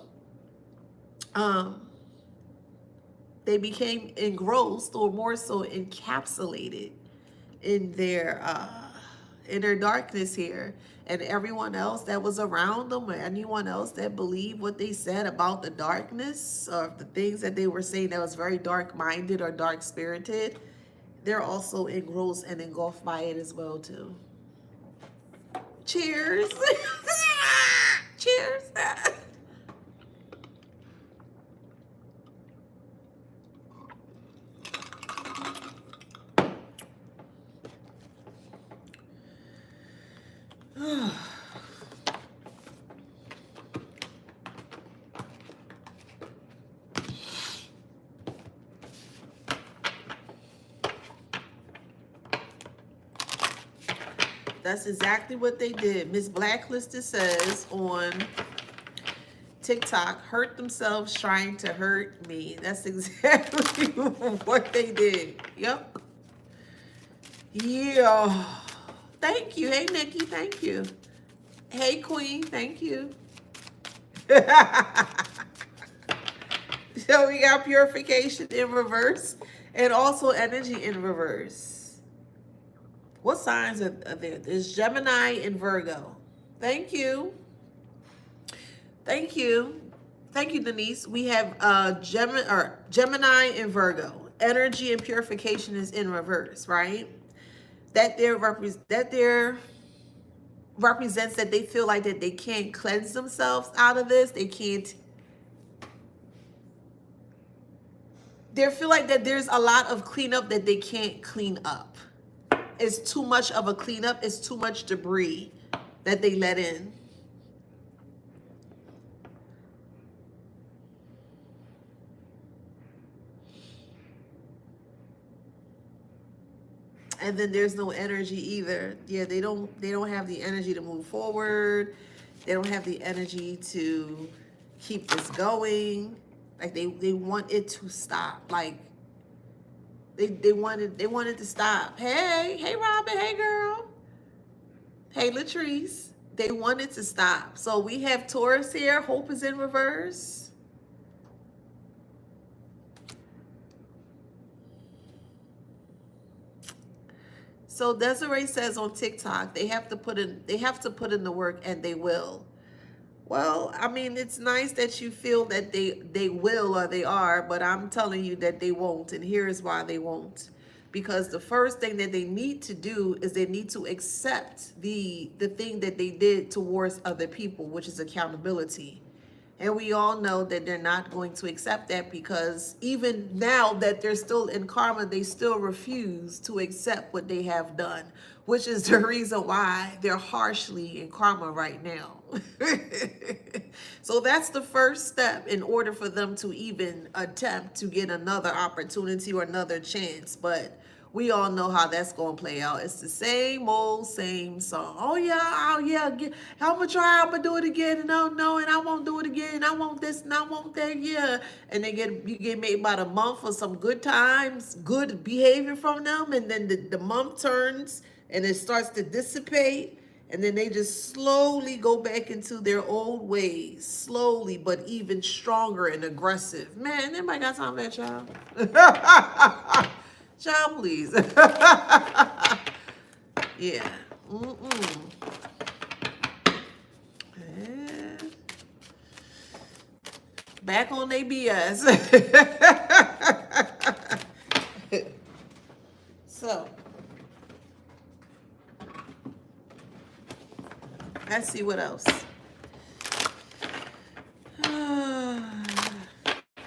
they became engrossed or more so encapsulated in their darkness here. And everyone else that was around them or anyone else that believed what they said about the darkness or the things that they were saying that was very dark-minded or dark-spirited, they're also engrossed and engulfed by it as well too. Cheers. Cheers. That's exactly what they did. Miss Blacklisted says on TikTok, hurt themselves trying to hurt me. That's exactly what they did. Yep. Yeah. Thank you. Hey, Nikki. Thank you. Hey, Queen. Thank you. So we got purification in reverse and also energy in reverse. What signs are there? There's Gemini and Virgo. Thank you. Thank you. Thank you, Denise. We have Gemini and Virgo. Energy and purification is in reverse, right? That there represents that they feel like that they can't cleanse themselves out of this. They can't. They feel like that there's a lot of cleanup that they can't clean up. It's too much of a cleanup. It's too much debris that they let in. And then there's no energy either. Yeah, they don't have the energy to move forward. They don't have the energy to keep this going. Like they want it to stop. Like they wanted to stop. Hey Robin, hey girl. Hey Latrice. They wanted to stop. So we have Taurus here. Hope is in reverse. So Desiree says on TikTok, they have to put in the work, and they will. Well, I mean, it's nice that you feel that they will or they are, but I'm telling you that they won't, and here's why they won't. Because the first thing that they need to do is they need to accept the thing that they did towards other people, which is accountability. And we all know that they're not going to accept that, because even now that they're still in karma, they still refuse to accept what they have done, which is the reason why they're harshly in karma right now. So that's the first step in order for them to even attempt to get another opportunity or another chance. But we all know how that's going to play out. It's the same old, same song. Oh yeah, I'm going to try, I'm going to do it again, and oh no, and I won't do it again, I want this, and I want that, yeah. And you get maybe about a month for some good times, good behavior from them, and then the month turns, and it starts to dissipate, and then they just slowly go back into their old ways, slowly, but even stronger and aggressive. Man, anybody got time for that, child? Child, please. Yeah. And back on their BS. So, let's see what else.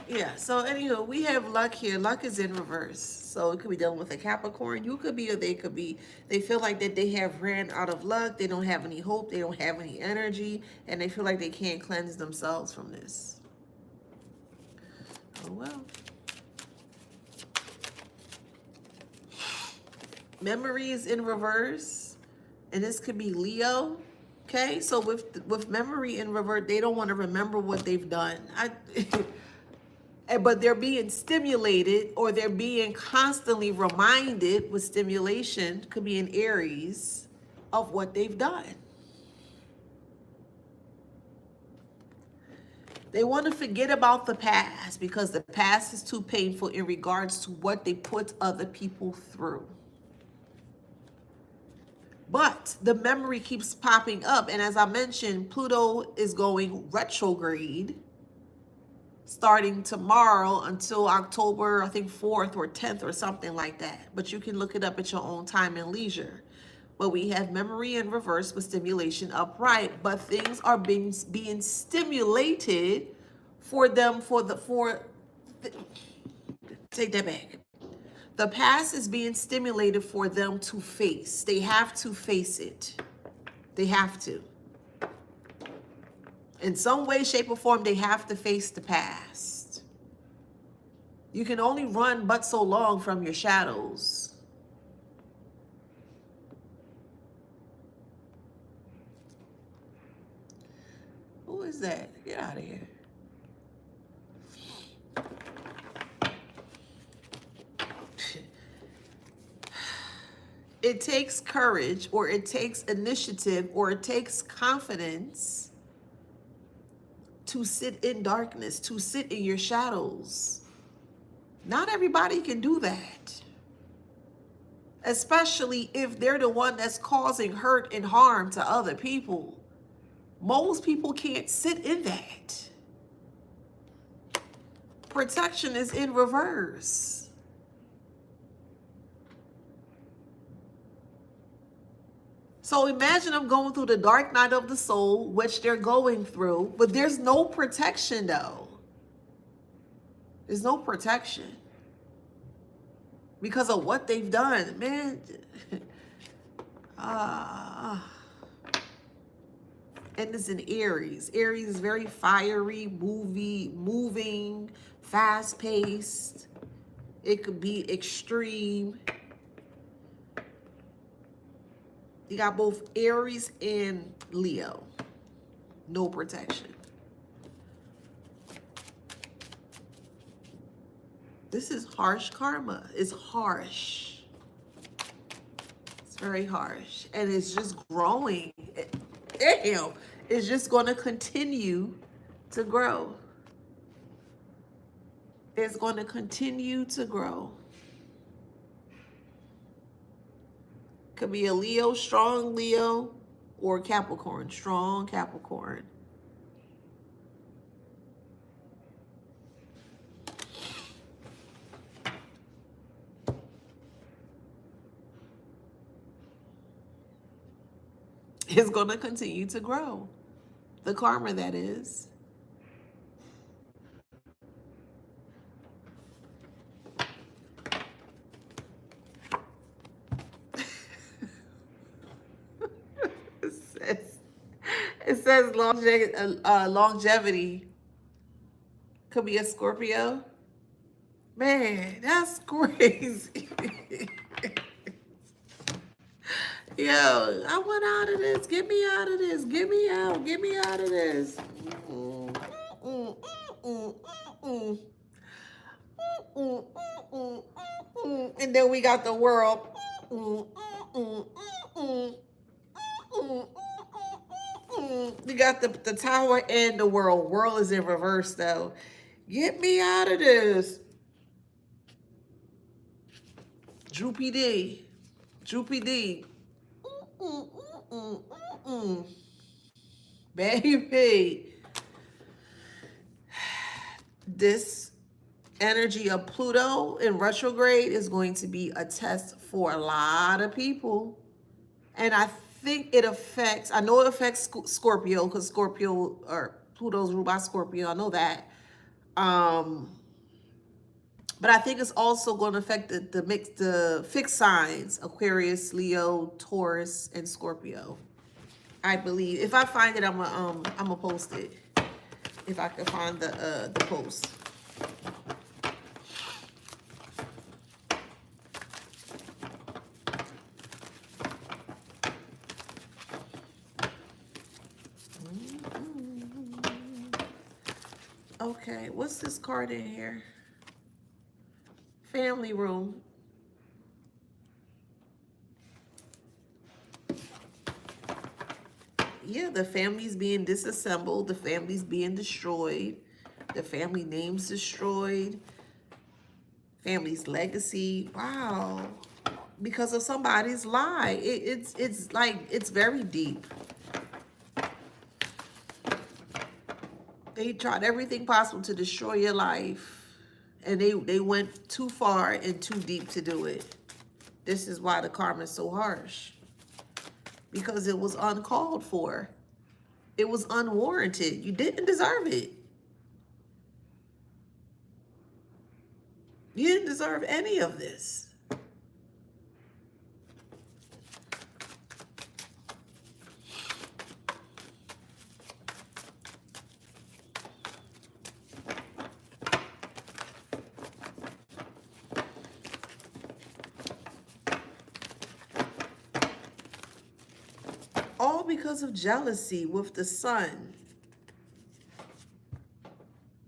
Yeah, so anywho, we have luck here. Luck is in reverse. So it could be dealing with a Capricorn. You could be, or they could be. They feel like that they have ran out of luck. They don't have any hope. They don't have any energy. And they feel like they can't cleanse themselves from this. Oh, well. Memory is in reverse. And this could be Leo. Okay, so with memory in reverse, they don't want to remember what they've done. But they're being stimulated, or they're being constantly reminded with stimulation, could be in Aries, of what they've done. They want to forget about the past because the past is too painful in regards to what they put other people through. But the memory keeps popping up. And as I mentioned, Pluto is going retrograde starting tomorrow until October, I think 4th or 10th or something like that. But you can look it up at your own time and leisure. But we have memory in reverse with stimulation upright. But things are being stimulated for them take that back. The past is being stimulated for them to face. They have to face it. They have to. In some way, shape, or form, they have to face the past. You can only run but so long from your shadows. Who is that? Get out of here. It takes courage, or it takes initiative, or it takes confidence to sit in darkness, to sit in your shadows. Not everybody can do that. Especially if they're the one that's causing hurt and harm to other people. Most people can't sit in that. protection is in reverse. So imagine them going through the dark night of the soul, which they're going through, but there's no protection though. There's no protection because of what they've done, man. And it's in Aries. Aries is very fiery, moving, fast-paced. It could be extreme. You got both Aries and Leo. No protection. This is harsh karma. It's harsh. It's very harsh. And it's just growing. Damn. It's just going to continue to grow. It's going to continue to grow. Could be a Leo, strong Leo, or Capricorn, strong Capricorn. It's going to continue to grow. The karma, that is. It says longevity. Could be a Scorpio. Man, that's crazy. Yo, I want out of this. Get me out of this. Get me out. Get me out of this. And then we got the world. You got the tower and the world. World is in reverse though. Get me out of this. Droopy D. Droopy D. Baby. This energy of Pluto in retrograde is going to be a test for a lot of people. And I think it affects, I know it affects Scorpio because Scorpio, or Pluto's ruled by Scorpio. I know that. But I think it's also going to affect the fixed signs: Aquarius, Leo, Taurus, and Scorpio. I believe. If I find it, I'm gonna post it. If I can find the post. Okay, what's this card in here? Family room. Yeah, the family's being disassembled. The family's being destroyed. The family name's destroyed. Family's legacy. Wow. Because of somebody's lie. It's like, it's very deep. They tried everything possible to destroy your life. And they went too far and too deep to do it. This is why the karma is so harsh. Because it was uncalled for. It was unwarranted. You didn't deserve it. You didn't deserve any of this. All because of jealousy with the sun.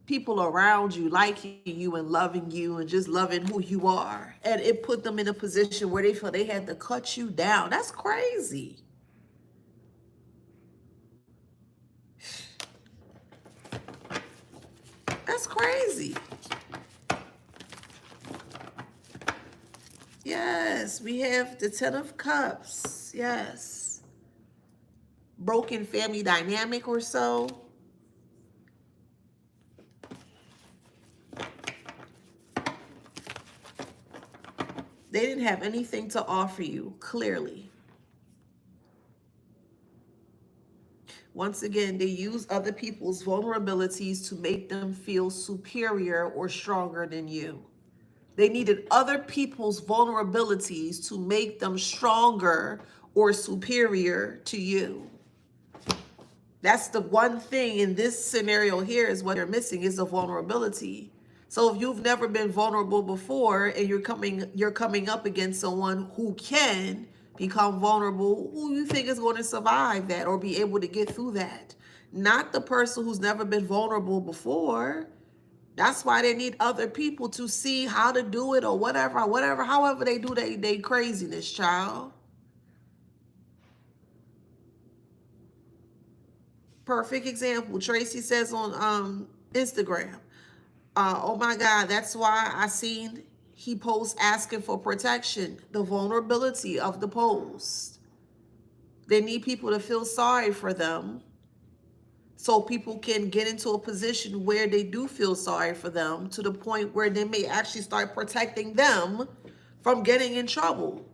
People around you liking you and loving you and just loving who you are. And it put them in a position where they feel they had to cut you down. That's crazy. That's crazy. Yes, we have the Ten of Cups. Yes. Broken family dynamic or so. They didn't have anything to offer you, clearly. Once again, they use other people's vulnerabilities to make them feel superior or stronger than you. They needed other people's vulnerabilities to make them stronger or superior to you. That's the one thing in this scenario here is what they're missing is the vulnerability. So if you've never been vulnerable before and you're coming up against someone who can become vulnerable, who you think is going to survive that or be able to get through that? Not the person who's never been vulnerable before. That's why they need other people to see how to do it or whatever, however they do they craziness, child. Perfect example. Tracy says on Instagram, oh my God, that's why I seen he posts asking for protection. The vulnerability of the post. They need people to feel sorry for them so people can get into a position where they do feel sorry for them to the point where they may actually start protecting them from getting in trouble.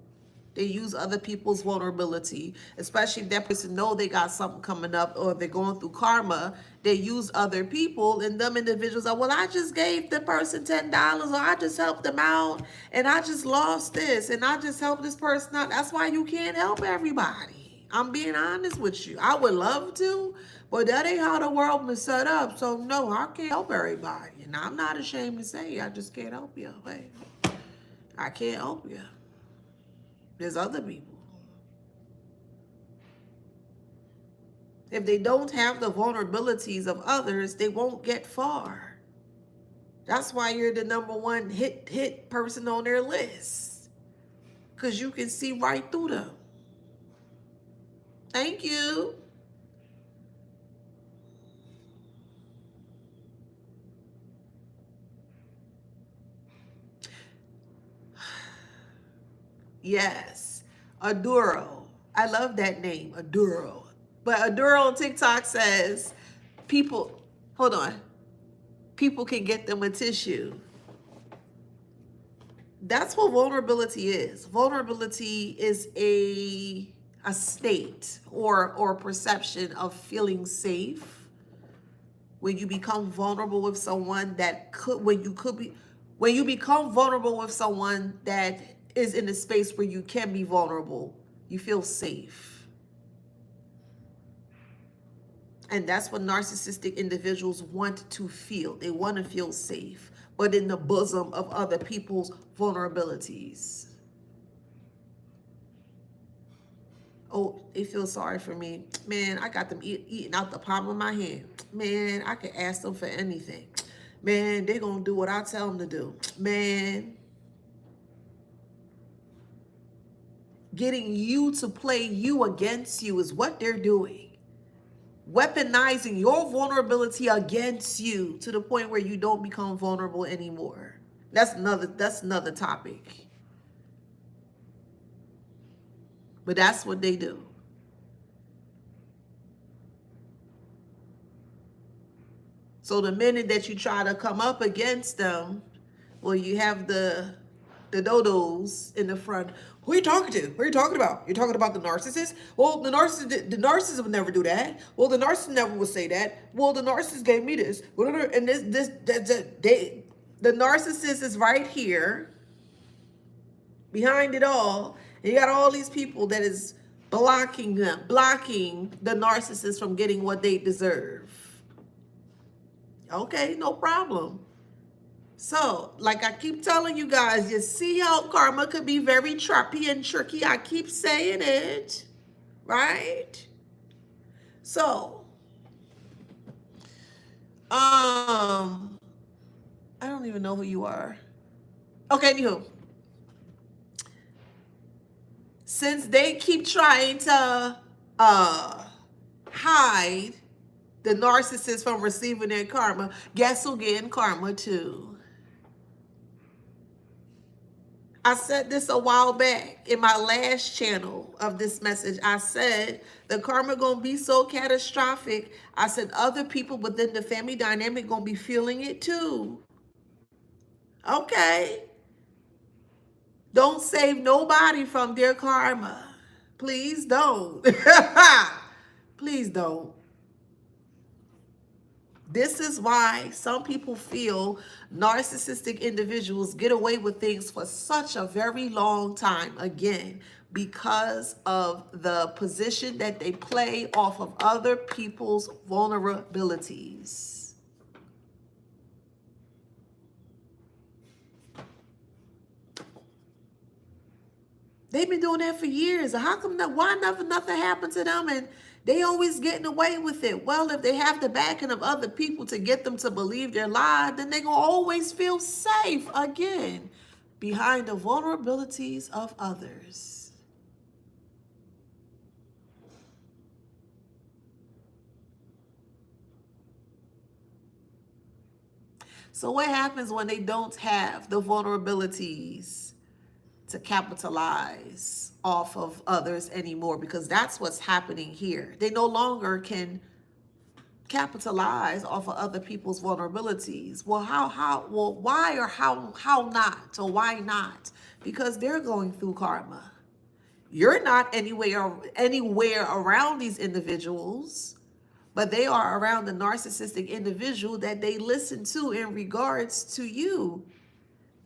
They use other people's vulnerability, especially if that person know they got something coming up or they're going through karma. They use other people, and them individuals are, well, I just gave the person $10 or I just helped them out and I just lost this and I just helped this person out. That's why you can't help everybody. I'm being honest with you. I would love to, but that ain't how the world is set up. So no, I can't help everybody. And I'm not ashamed to say I just can't help you. Hey, I can't help you. There's other people. If they don't have the vulnerabilities of others, they won't get far. That's why you're the number one hit person on their list. Because you can see right through them. Thank you. Yes. Aduro. I love that name, Aduro. But Aduro on TikTok says people, hold on, people can get them a tissue. That's what vulnerability is. Vulnerability is a state or perception of feeling safe when you become vulnerable with someone that when you become vulnerable with someone that is in a space where you can be vulnerable, you feel safe. And that's what narcissistic individuals want to feel. They want to feel safe, but in the bosom of other people's vulnerabilities. Oh, they feel sorry for me. Man, I got them eating out the palm of my hand. Man, I can ask them for anything. Man, they're going to do what I tell them to do. Man, getting you to play you against you is what they're doing. Weaponizing your vulnerability against you to the point where you don't become vulnerable anymore. That's another topic. But that's what they do. So the minute that you try to come up against them, well, you have the dodos in the front. Who are you talking to? Who are you talking about? You're talking about the narcissist? Well, the narcissist would never do that. Well, the narcissist never would say that. Well, the narcissist gave me this. And the narcissist is right here behind it all. And you got all these people that is blocking the narcissist from getting what they deserve. Okay, no problem. So, like I keep telling you guys, you see how karma could be very trappy and tricky. I keep saying it, right? So, I don't even know who you are. Okay, anywho. Since they keep trying to hide the narcissist from receiving their karma, guess who getting karma too? I said this a while back in my last channel of this message. I said the karma gonna be so catastrophic. I said other people within the family dynamic gonna be feeling it too. Okay. Don't save nobody from their karma. Please don't. Please don't. This is why some people feel narcissistic individuals get away with things for such a very long time. Again, because of the position that they play off of other people's vulnerabilities. They've been doing that for years. How come why nothing happened to them and they always getting away with it? Well, if they have the backing of other people to get them to believe their lie, then they're going to always feel safe again behind the vulnerabilities of others. So what happens when they don't have the vulnerabilities to capitalize off of others anymore? Because that's what's happening here. They no longer can capitalize off of other people's vulnerabilities. Well, well, why or how not, or why not? Because they're going through karma. You're not anywhere around these individuals, but they are around the narcissistic individual that they listen to in regards to you.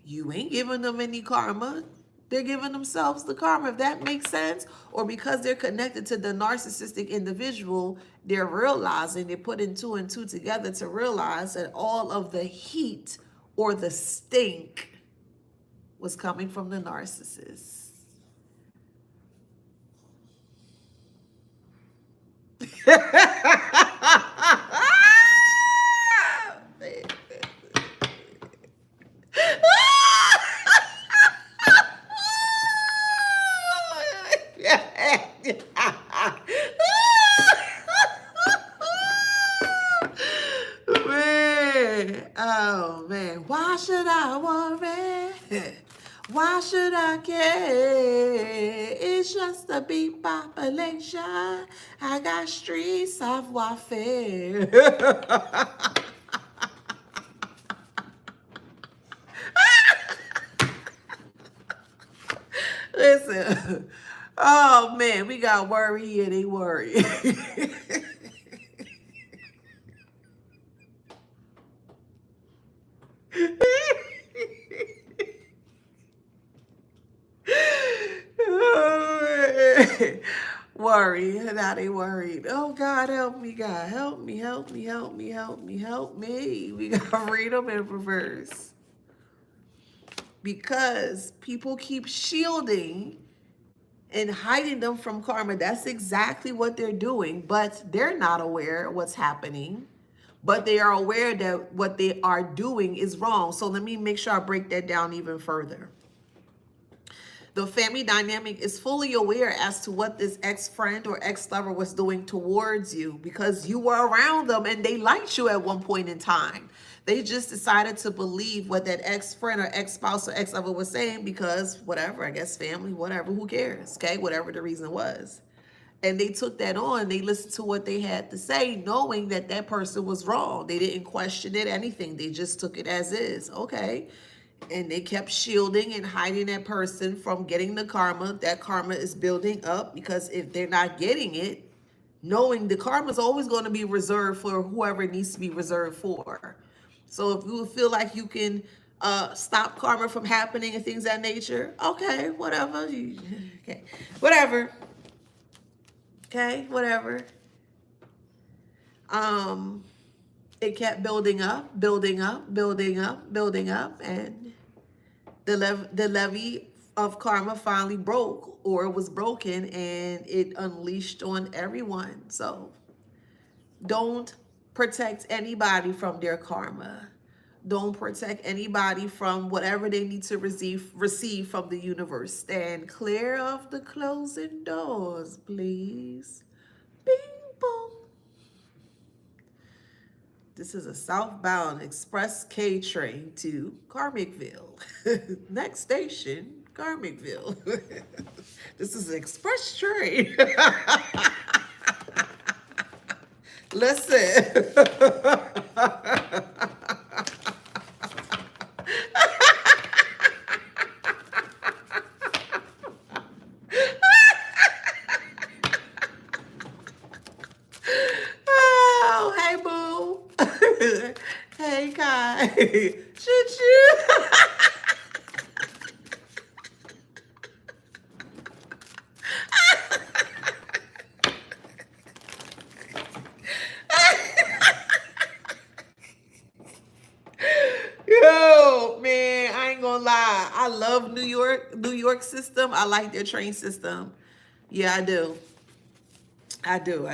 You ain't giving them any karma. They're giving themselves the karma, if that makes sense. Or because they're connected to the narcissistic individual, they're realizing, they're putting two and two together to realize that all of the heat or the stink was coming from the narcissist. Man, oh man, why should I worry? Why should I care? It's just a big population. I got streets of warfare. Listen, oh man, we got worry here, they worry. Worry, now they worried. Oh God, help me, God, help me, help me, help me, help me, help me. We gotta read them in reverse. Because people keep shielding and hiding them from karma. That's exactly what they're doing, but they're not aware of what's happening. But they are aware that what they are doing is wrong. So let me make sure I break that down even further. The family dynamic is fully aware as to what this ex-friend or ex-lover was doing towards you, because you were around them and they liked you at one point in time. They just decided to believe what that ex-friend or ex-spouse or ex-lover was saying because whatever, I guess family, whatever, who cares, okay? Whatever the reason was. And they took that on. They listened to what they had to say, knowing that that person was wrong. They didn't question it, anything. They just took it as is. Okay. And they kept shielding and hiding that person from getting the karma. That karma is building up because if they're not getting it, knowing the karma is always going to be reserved for whoever it needs to be reserved for. So if you feel like you can stop karma from happening and things of that nature, okay, whatever. Okay, whatever. Okay, whatever. It kept building up, building up, building up, building up, and the levee of karma finally broke, or was broken, and it unleashed on everyone. So don't protect anybody from their karma. Don't protect anybody from whatever they need to receive from the universe. Stand clear of the closing doors, please. Bing bong. This is a southbound Express K train to Carmicville. Next station, Carmicville. This is an express train. Listen. Hey, Kai. Choo-choo. Yo, man, I ain't gonna lie. I love New York system. I like their train system. Yeah, I do. I do.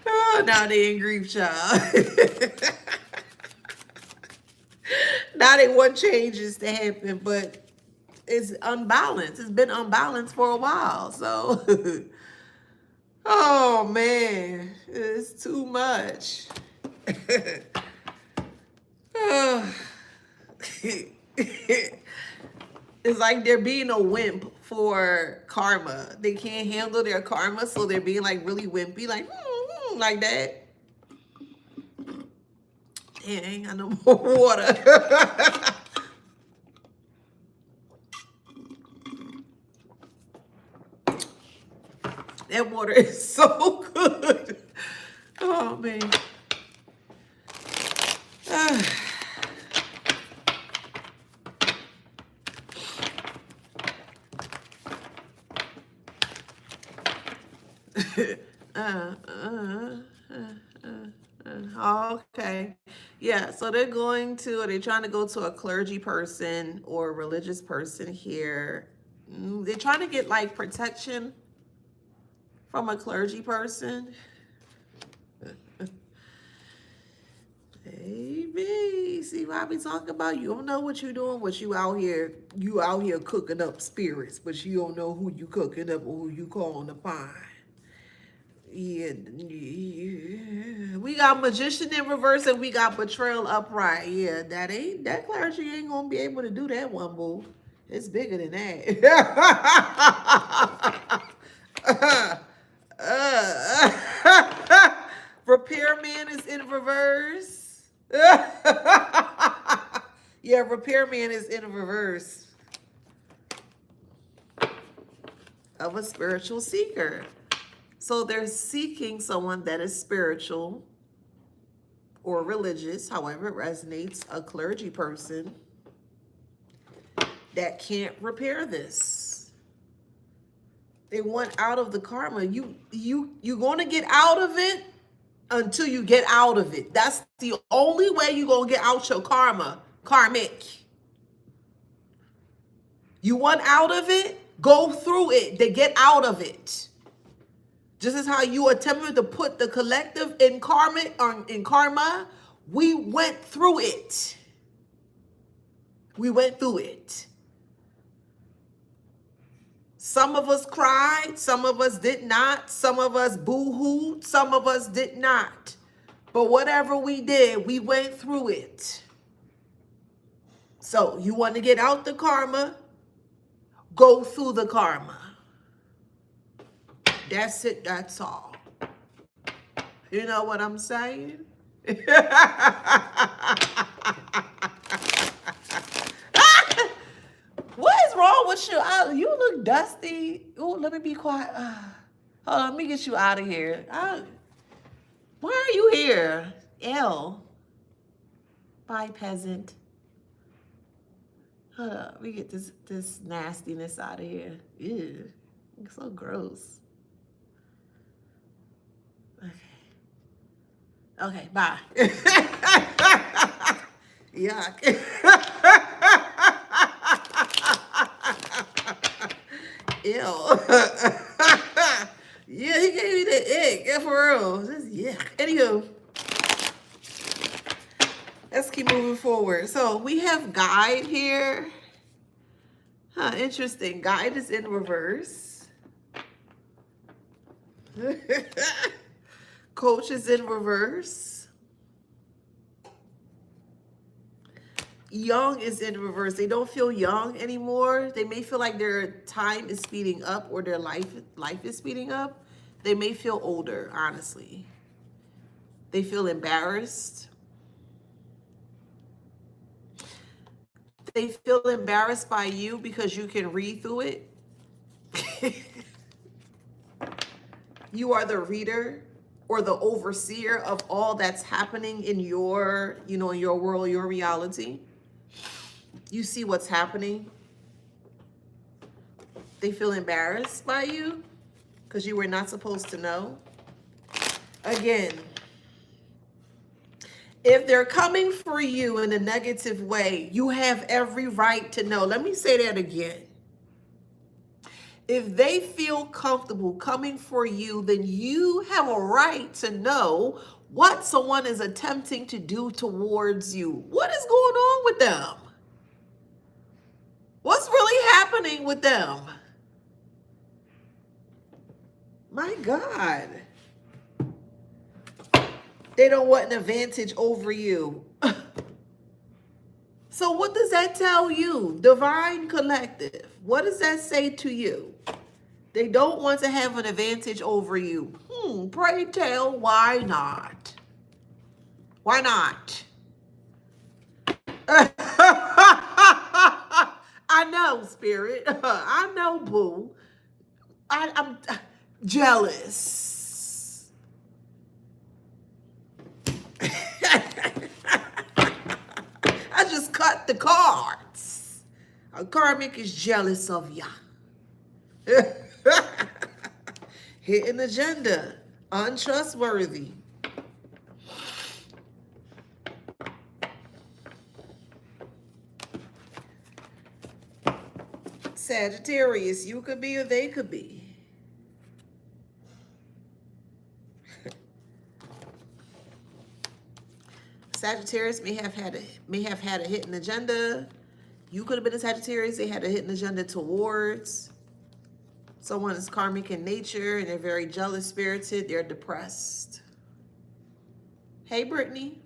Oh, now they in grief, child. Now they want changes to happen, but it's unbalanced. It's been unbalanced for a while. So, oh man, it's too much. It's like they're being a wimp for karma. They can't handle their karma, so they're being like really wimpy, like like that. Damn, I ain't got no more water. That water is so good. Oh man. Okay. Yeah, so they're trying to go to a clergy person or a religious person here. They're trying to get like protection from a clergy person. Baby, see what I be talking about? You don't know what you're doing, what you out here cooking up spirits, but you don't know who you cooking up or who you calling to find. Yeah, we got magician in reverse and we got betrayal upright. Yeah, that clergy ain't gonna be able to do that one, boo. It's bigger than that. Repairman is in reverse. Yeah, repairman is in reverse of a spiritual seeker. So they're seeking someone that is spiritual or religious, however it resonates, a clergy person that can't repair this. They want out of the karma. You're going to get out of it until you get out of it. That's the only way you're going to get out your karmic. You want out of it? Go through it to get out of it. Just as how you attempted to put the collective in karma, we went through it. We went through it. Some of us cried, some of us did not, some of us boo-hooed, some of us did not. But whatever we did, we went through it. So you want to get out the karma, go through the karma. That's it, that's all. You know what I'm saying? What is wrong with you? You look dusty. Oh, let me be quiet. Hold on, let me get you out of here. Why are you here? L. Bye, peasant. Hold on, let me get this nastiness out of here. Ew, it's so gross. Okay, bye. Yuck. Ew. Yeah, he gave me the ick. Yeah, for real. Just yuck. Anywho, let's keep moving forward. So we have guide here. Interesting. Guide is in reverse. Coach is in reverse. Young is in reverse. They don't feel young anymore. They may feel like their time is speeding up or their life is speeding up. They may feel older, honestly. They feel embarrassed. They feel embarrassed by you because you can read through it. You are the reader or the overseer of all that's happening in your, in your world, your reality. You see what's happening. They feel embarrassed by you because you were not supposed to know. Again, if they're coming for you in a negative way, you have every right to know. Let me say that again. If they feel comfortable coming for you, then you have a right to know what someone is attempting to do towards you. What is going on with them? What's really happening with them? My God. They don't want an advantage over you. So what does that tell you? Divine Collective. What does that say to you? They don't want to have an advantage over you. Pray tell, why not? Why not? I know, Spirit. I know, boo. I'm jealous. I just cut the cards. A karmic is jealous of ya. Hidden agenda. Untrustworthy. Sagittarius, you could be or they could be. Sagittarius may have had a hidden agenda. You could have been a Sagittarius. They had a hidden agenda towards. Someone is karmic in nature and they're very jealous spirited. They're depressed. Hey, Brittany.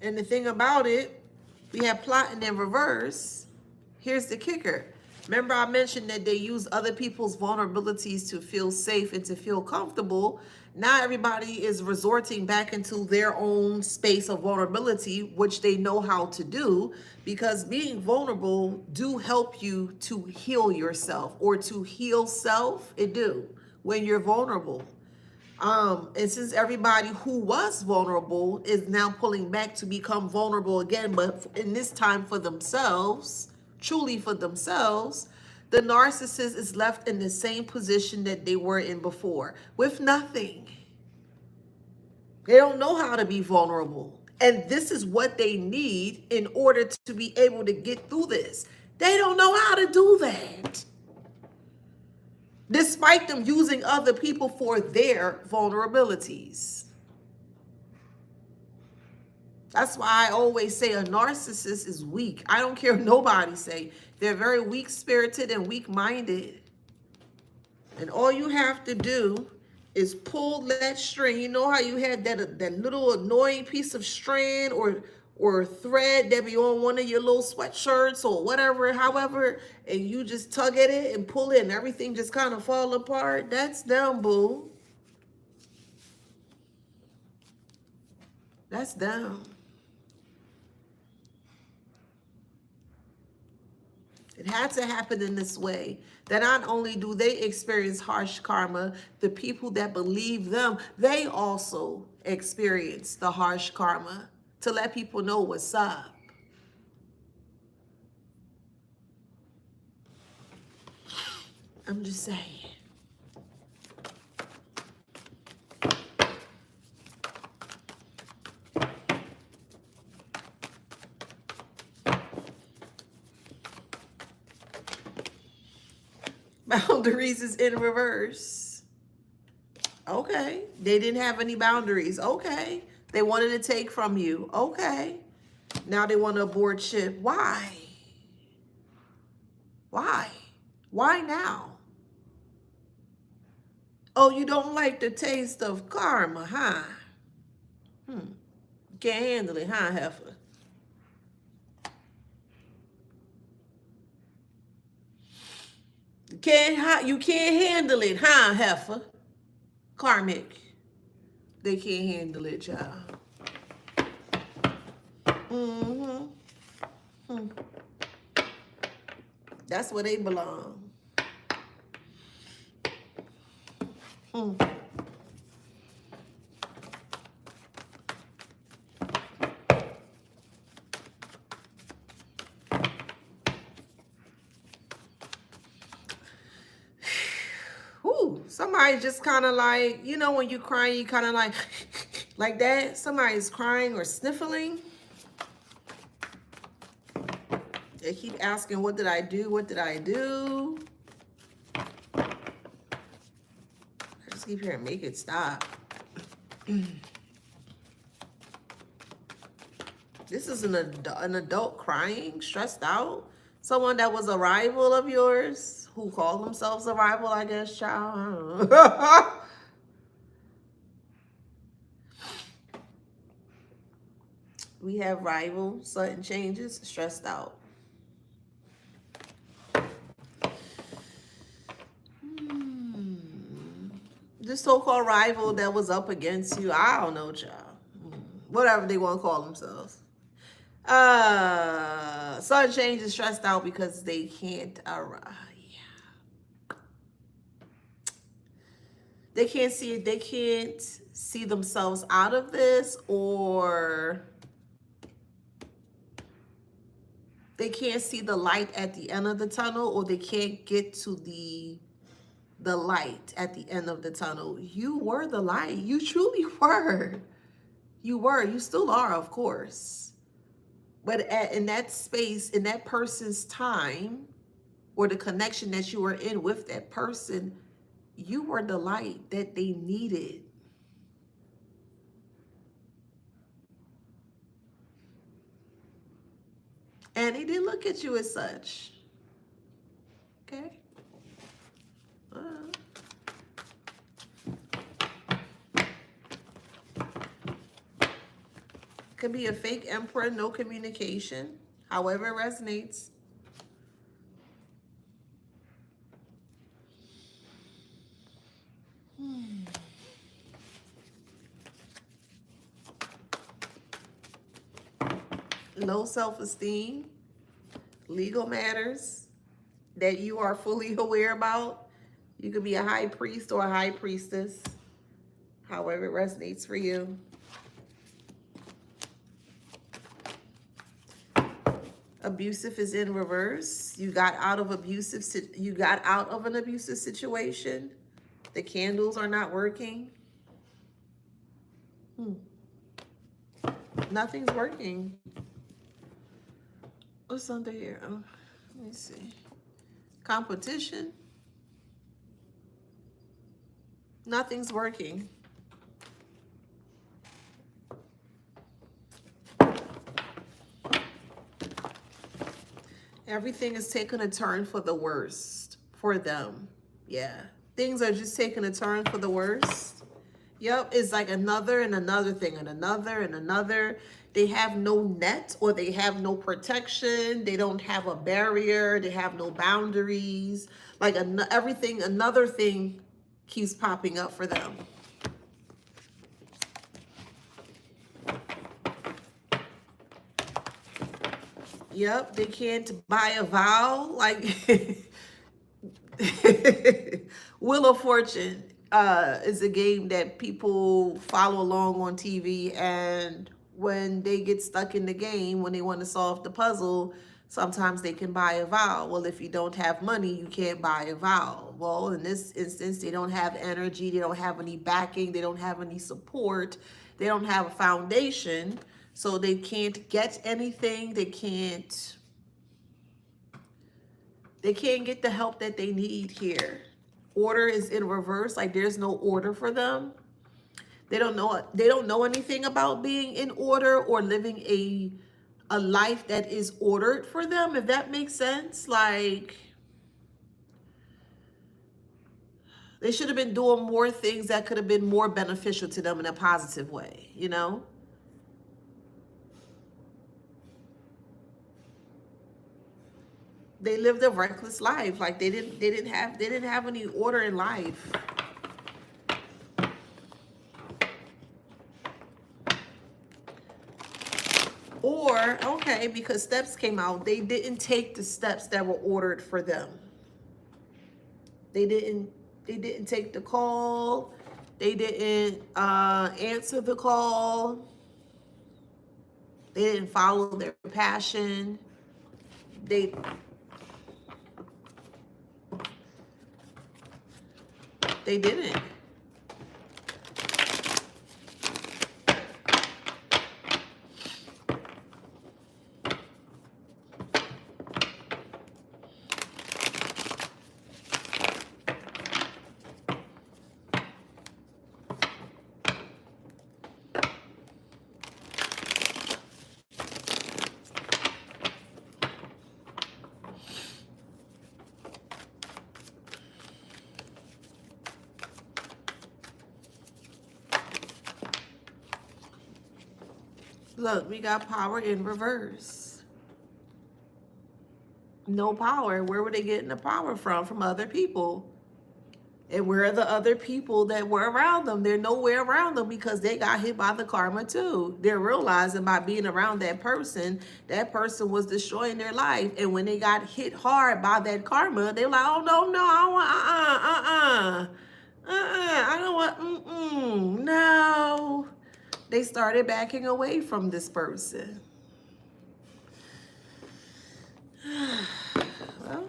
And the thing about it, we have plotting in reverse. Here's the kicker. Remember I mentioned that they use other people's vulnerabilities to feel safe and to feel comfortable. Now everybody is resorting back into their own space of vulnerability, which they know how to do, because being vulnerable do help you to heal yourself or to heal self. It do when you're vulnerable. And since everybody who was vulnerable is now pulling back to become vulnerable again, but in this time for themselves, truly for themselves, the narcissist is left in the same position that they were in before, with nothing. They don't know how to be vulnerable. And this is what they need in order to be able to get through this. They don't know how to do that. Despite them using other people for their vulnerabilities. That's why I always say a narcissist is weak. I don't care what nobody say. They're very weak-spirited and weak-minded. And all you have to do is pull that string. You know how you had that little annoying piece of strand or thread that be on one of your little sweatshirts or whatever, however, and you just tug at it and pull it and everything just kind of fall apart? That's them, boo. That's them. It had to happen in this way, that not only do they experience harsh karma, the people that believe them, they also experience the harsh karma, to let people know what's up. I'm just saying. Boundaries is in reverse. Okay. They didn't have any boundaries. Okay. They wanted to take from you. Okay. Now they want to abort ship. Why? Why? Why now? Oh, you don't like the taste of karma, huh? Can't handle it, huh, heifer? You can't handle it, huh, heifer? Karmic. They can't handle it, y'all. That's where they belong. Hmm. Ooh, somebody just kind of like, you know, when you crying, you kind of like that. Somebody's crying or sniffling. They keep asking, what did I do? What did I do? I just keep hearing, make it stop. This is an adult crying, stressed out. Someone that was a rival of yours, who called themselves a rival, I guess, child. I don't know. We have rival, sudden changes, stressed out. This so-called rival that was up against you, I don't know, child. Whatever they want to call themselves. Sudden change is stressed out because they can't they can't see themselves out of this, or they can't see the light at the end of the tunnel, or they can't get to the light at the end of the tunnel. You were the light. You truly were. You were. You still are, of course. But in that space, in that person's time, or the connection that you were in with that person, you were the light that they needed. And they didn't look at you as such. Okay? Could be a fake emperor, no communication. However it resonates. Low self-esteem, legal matters that you are fully aware about. You could be a high priest or a high priestess, however it resonates for you. Abusive is in reverse. You got out of an abusive situation. The candles are not working. Nothing's working. What's under here? Oh, let me see. Competition. Nothing's working. Everything is taking a turn for the worst for them. Yeah. Things are just taking a turn for the worst. Yep. It's like another and another thing and another and another. They have no net, or they have no protection. They don't have a barrier. They have no boundaries. Like everything, another thing keeps popping up for them. Yep, they can't buy a vow. Like Wheel of Fortune is a game that people follow along on TV, and when they get stuck in the game, when they want to solve the puzzle, sometimes they can buy a vow. Well, if you don't have money, you can't buy a vow. Well, in this instance, they don't have energy, they don't have any backing, they don't have any support, they don't have a foundation. So they can't get anything. They can't get the help that they need here. Order is in reverse. Like there's no order for them. They don't know anything about being in order or living a life that is ordered for them, if that makes sense. Like they should have been doing more things that could have been more beneficial to them in a positive way, you know? They lived a reckless life. Like they didn't have any order in life. Or Or, okay, because steps came out, they didn't take the steps that were ordered for them. They didn't take the call. They didn't answer the call. They didn't follow their passion. They didn't. Look, we got power in reverse. No power. Where were they getting the power from? From other people. And where are the other people that were around them? They're nowhere around them because they got hit by the karma too. They're realizing by being around that person was destroying their life. And when they got hit hard by that karma, they're like, oh, no, I don't want, I don't want, no. They started backing away from this person. Well,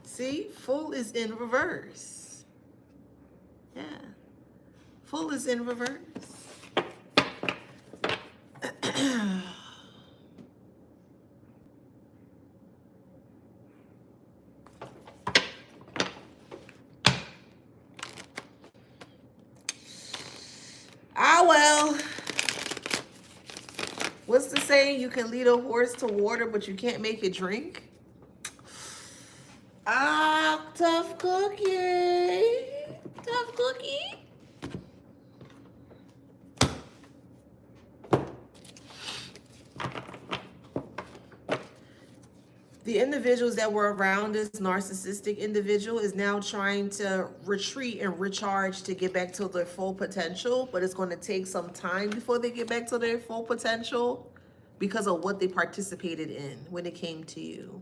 see, full is in reverse. Yeah, full is in reverse. Ah, well. What's the saying? You can lead a horse to water, but you can't make it drink? Ah, tough cookie. Tough cookie. The individuals that were around this narcissistic individual is now trying to retreat and recharge to get back to their full potential, but it's going to take some time before they get back to their full potential because of what they participated in when it came to you.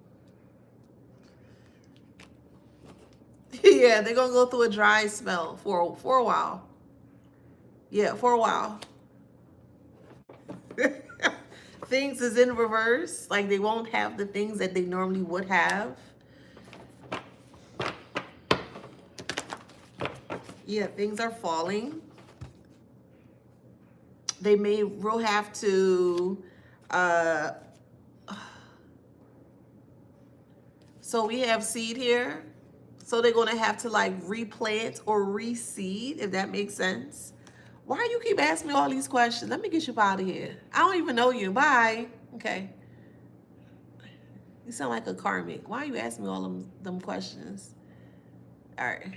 Yeah, they're going to go through a dry spell for a while. Yeah, for a while. Things is in reverse, like they won't have the things that they normally would have. Yeah, things are falling. They will have to so we have seed here, so they're going to have to like replant or reseed, if that makes sense. Why you keep asking me all these questions? Let me get you out of here. I don't even know you. Bye. Okay. You sound like a karmic. Why are you asking me all them questions? All right.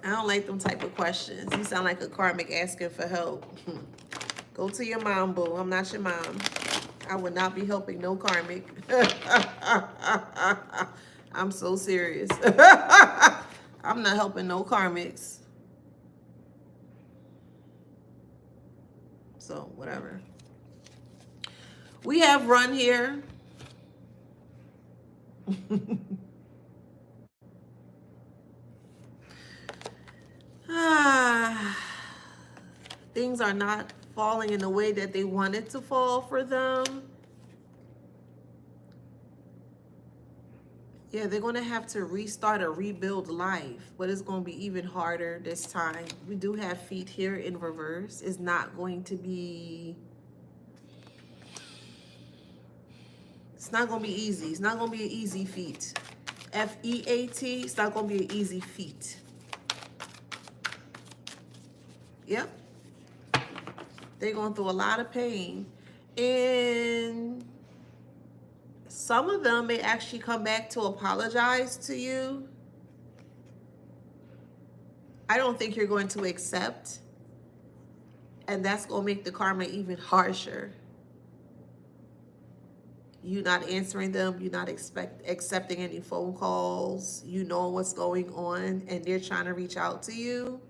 I don't like them type of questions. You sound like a karmic asking for help. Go to your mom, boo. I'm not your mom. I would not be helping no karmic. I'm so serious. I'm not helping no karmics. So, whatever. We have run here. Things are not falling in the way that they wanted to fall for them. Yeah, they're going to have to restart or rebuild life, but it's going to be even harder this time. We do have feet here in reverse. It's not going to be... It's not going to be easy. It's not going to be an easy feat. F-E-A-T, it's not going to be an easy feat. Yep. They're going through a lot of pain. And some of them may actually come back to apologize to you. I don't think you're going to accept And that's going to make the karma even harsher. You not answering them, you not accepting any phone calls, you know what's going on, and they're trying to reach out to you,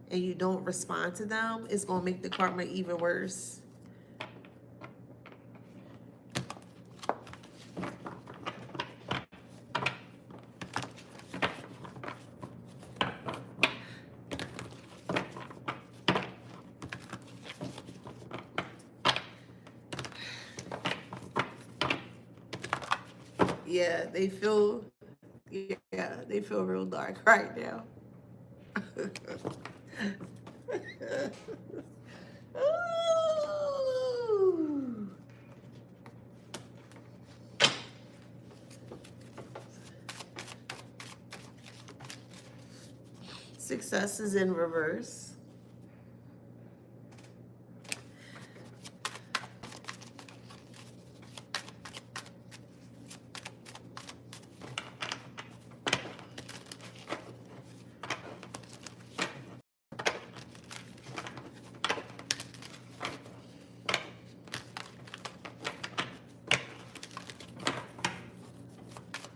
and you don't respond to them, it's going to make the karma even worse. Yeah, they feel real dark right now. Ooh. Success is in reverse.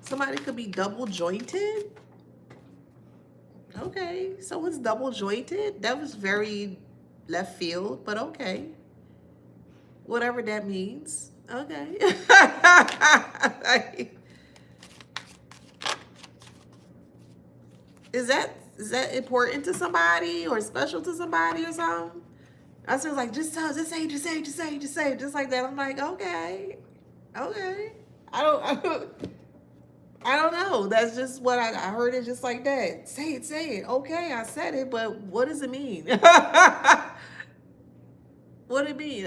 Somebody could be double jointed. Okay, so it's double jointed. That was very left field, but okay. Whatever that means. Okay. Is that important to somebody or special to somebody or something? I was like, just say, just like that. I'm like, okay. I don't know. That's just what I heard it just like that. Say it. Okay, I said it, but what does it mean? What it mean?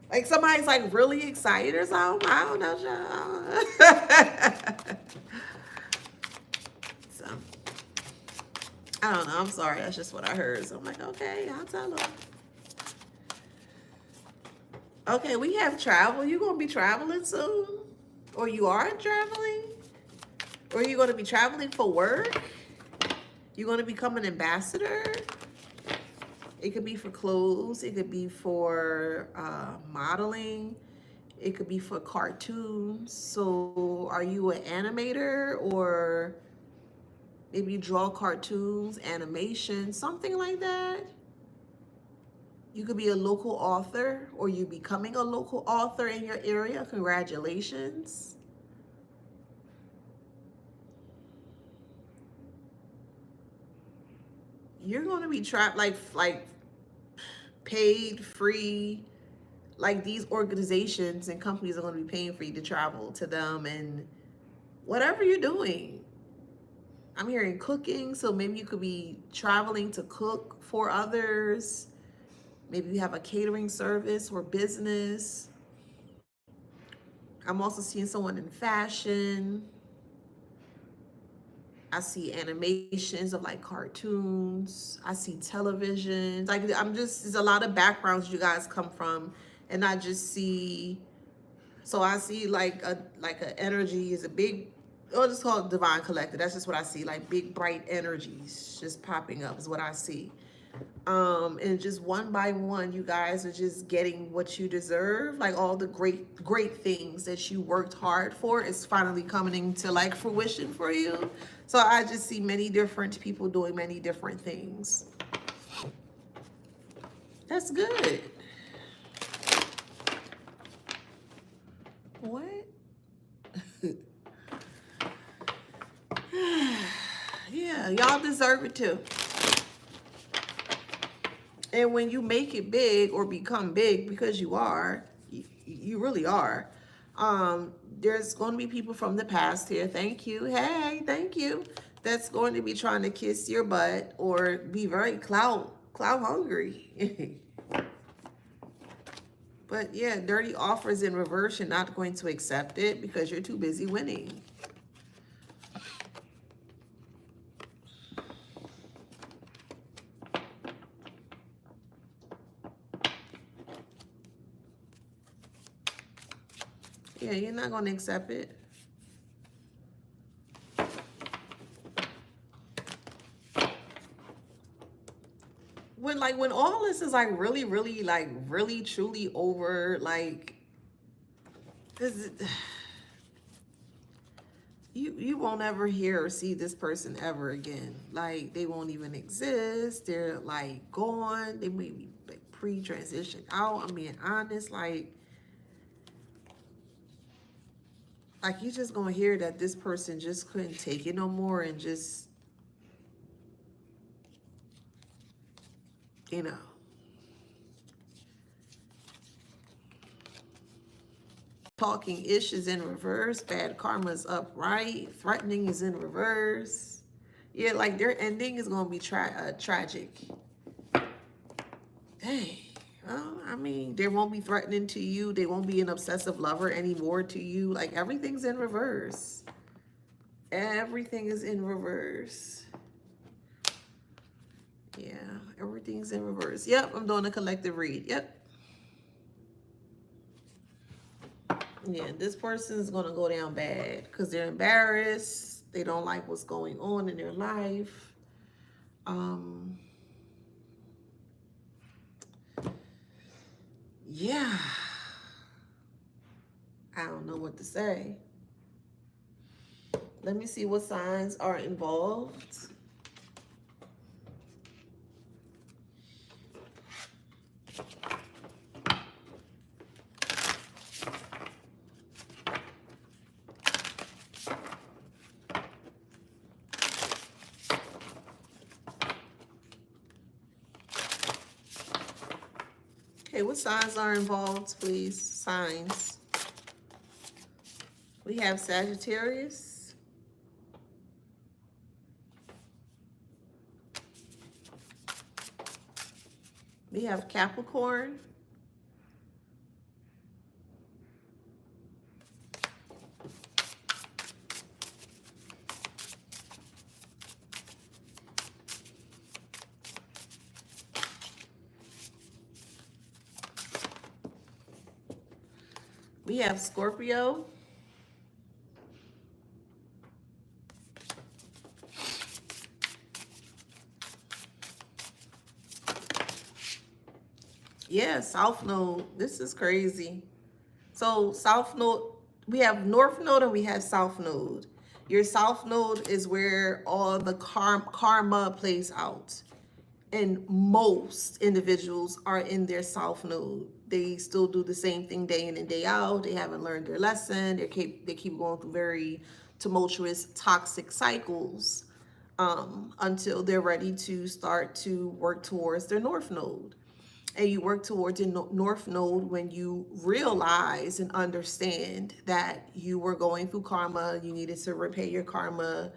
Like somebody's like really excited or something. I don't know, so I don't know. I'm sorry. That's just what I heard. So I'm like, okay, I'll tell them. Okay, we have travel. You gonna be traveling soon? Or you are traveling? Or you gonna be traveling for work? You gonna become an ambassador? It could be for clothes. It could be for modeling. It could be for cartoons. So are you an animator, or maybe you draw cartoons, animation, something like that? You could be a local author, or you becoming a local author in your area. Congratulations. You're going to be trapped like paid free. Like these organizations and companies are going to be paying for you to travel to them, and whatever you're doing. I'm hearing cooking, so maybe you could be traveling to cook for others. Maybe you have a catering service or business. I'm also seeing someone in fashion. I see animations of like cartoons. I see television. Like there's a lot of backgrounds you guys come from, and I just see. So I see like a energy is a big. I'll just call it divine collective. That's just what I see. Like big bright energies just popping up is what I see. And just one by one, you guys are just getting what you deserve. Like all the great things that you worked hard for is finally coming to like fruition for you. So I just see many different people doing many different things. That's good. What? Yeah, y'all deserve it too. And when you make it big or become big, because you are, you really are, there's going to be people from the past here. Thank you. Hey, thank you. That's going to be trying to kiss your butt or be very clout hungry. But yeah, dirty offers in reverse. You're not going to accept it because you're too busy winning. Yeah, you're not going to accept it. When when all this is like really, really, like really, truly over, like, this, you won't ever hear or see this person ever again. Like, they won't even exist. They're like gone. They may be like pre-transition out. I'm being honest. Like you just gonna hear that this person just couldn't take it no more and just, you know. Talking ish is in reverse. Bad karma is upright. Threatening is in reverse. Yeah, like their ending is gonna be tragic. Dang. Well, I mean, they won't be threatening to you. They won't be an obsessive lover anymore to you. Like everything's in reverse. Everything is in reverse. Yeah, everything's in reverse. Yep, I'm doing a collective read. Yep. Yeah, this person is going to go down bad because they're embarrassed. They don't like what's going on in their life. Yeah. I don't know what to say. Let me see what signs are involved. Okay, what signs are involved, please? Signs. We have Sagittarius. We have Capricorn. We have Scorpio. Yeah, South Node. This is crazy. So South Node, we have North Node and we have South Node. Your South Node is where all the karma plays out. And most individuals are in their South Node. They still do the same thing day in and day out. They haven't learned their lesson. They keep going through very tumultuous, toxic cycles until they're ready to start to work towards their North Node. And you work towards your North Node when you realize and understand that you were going through karma, you needed to repay your karma,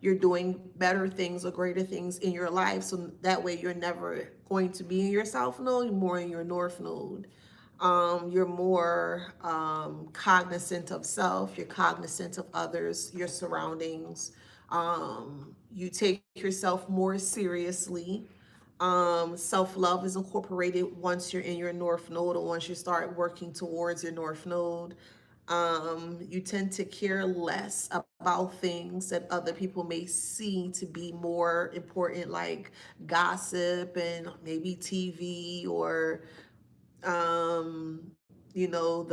you're doing better things or greater things in your life. So that way you're never going to be in your South Node, you're more in your North Node. You're more cognizant of self, you're cognizant of others, your surroundings. You take yourself more seriously. Self-love is incorporated once you're in your North Node or once you start working towards your North Node. You tend to care less about things that other people may see to be more important, like gossip and maybe TV or the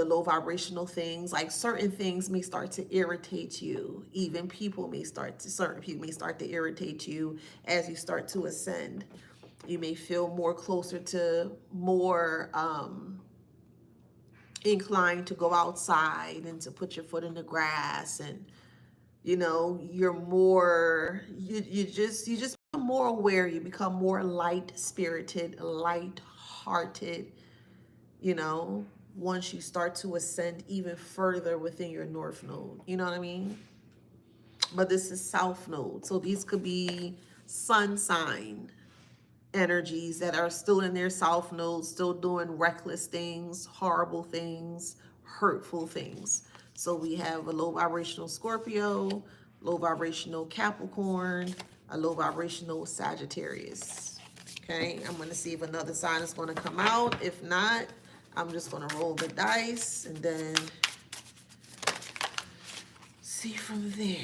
low vibrational things. Like certain things may start to irritate you. Even certain people may start to irritate you as you start to ascend. You may feel more closer to more inclined to go outside and to put your foot in the grass, and you're more you just become more aware. You become more light spirited, light hearted, once you start to ascend even further within your North Node. You know what I mean? But this is South Node, so these could be sun sign energies that are still in their South Node, still doing reckless things, horrible things, hurtful things. So we have a low vibrational Scorpio, low vibrational Capricorn, a low vibrational Sagittarius. Okay, I'm going to see if another sign is going to come out. If not, I'm just going to roll the dice and then see from there.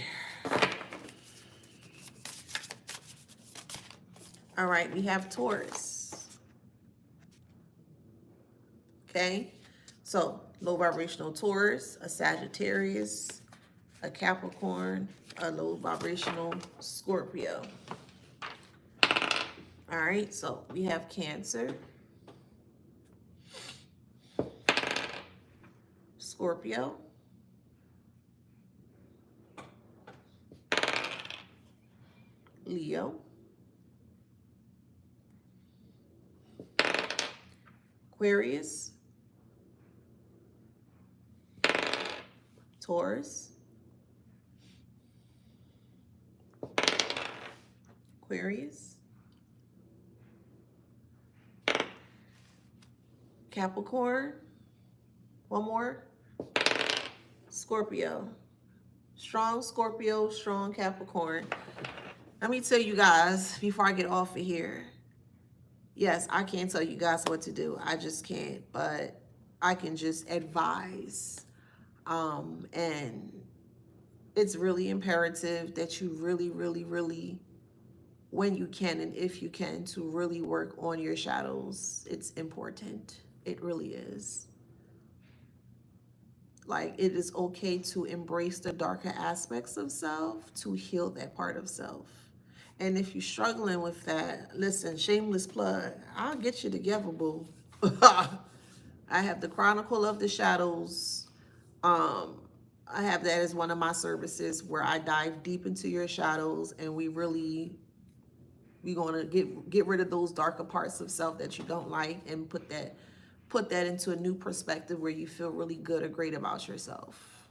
All right, we have Taurus. Okay, so low vibrational Taurus, a Sagittarius, a Capricorn, a low vibrational Scorpio. All right, so we have Cancer, Scorpio, Leo, Aquarius, Taurus, Aquarius, Capricorn, one more, Scorpio. Strong Scorpio, strong Capricorn. Let me tell you guys before I get off of here. Yes, I can't tell you guys what to do. I just can't, but I can just advise. And it's really imperative that you really, really, really, when you can and if you can, to really work on your shadows. It's important. It really is. Like, it is okay to embrace the darker aspects of self, to heal that part of self. And if you're struggling with that, listen, shameless plug, I'll get you together, boo. I have the Chronicle of the Shadows. Um, I have that as one of my services where I dive deep into your shadows, and we're gonna get rid of those darker parts of self that you don't like, and put that into a new perspective where you feel really good or great about yourself.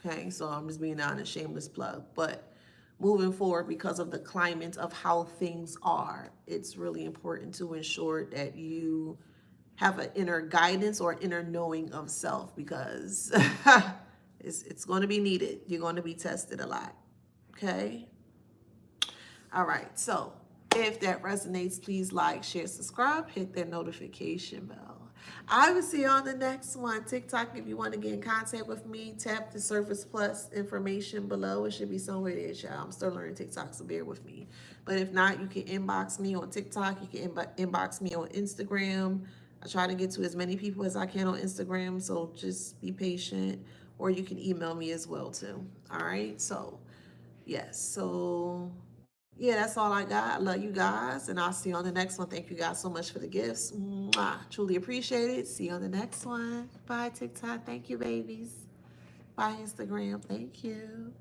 Okay, so I'm just being honest, shameless plug. But moving forward, because of the climate of how things are, it's really important to ensure that you have an inner guidance or inner knowing of self, because it's going to be needed. You're going to be tested a lot. Okay. All right. So if that resonates, please like, share, subscribe, hit that notification bell. I will see you on the next one. TikTok, if you want to get in contact with me, tap the Surface Plus information below. It should be somewhere there, child. I'm still learning TikTok, so bear with me. But if not, you can inbox me on TikTok. You can inbox me on Instagram. I try to get to as many people as I can on Instagram, so just be patient. Or you can email me as well, too. All right? So, yes. So yeah, that's all I got. I love you guys, and I'll see you on the next one. Thank you guys so much for the gifts. Mwah. Truly appreciate it. See you on the next one. Bye, TikTok. Thank you, babies. Bye, Instagram. Thank you.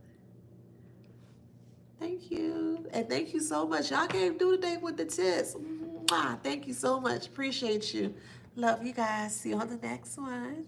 Thank you. And thank you so much. Y'all came through today with the tips. Mwah. Thank you so much. Appreciate you. Love you guys. See you on the next one.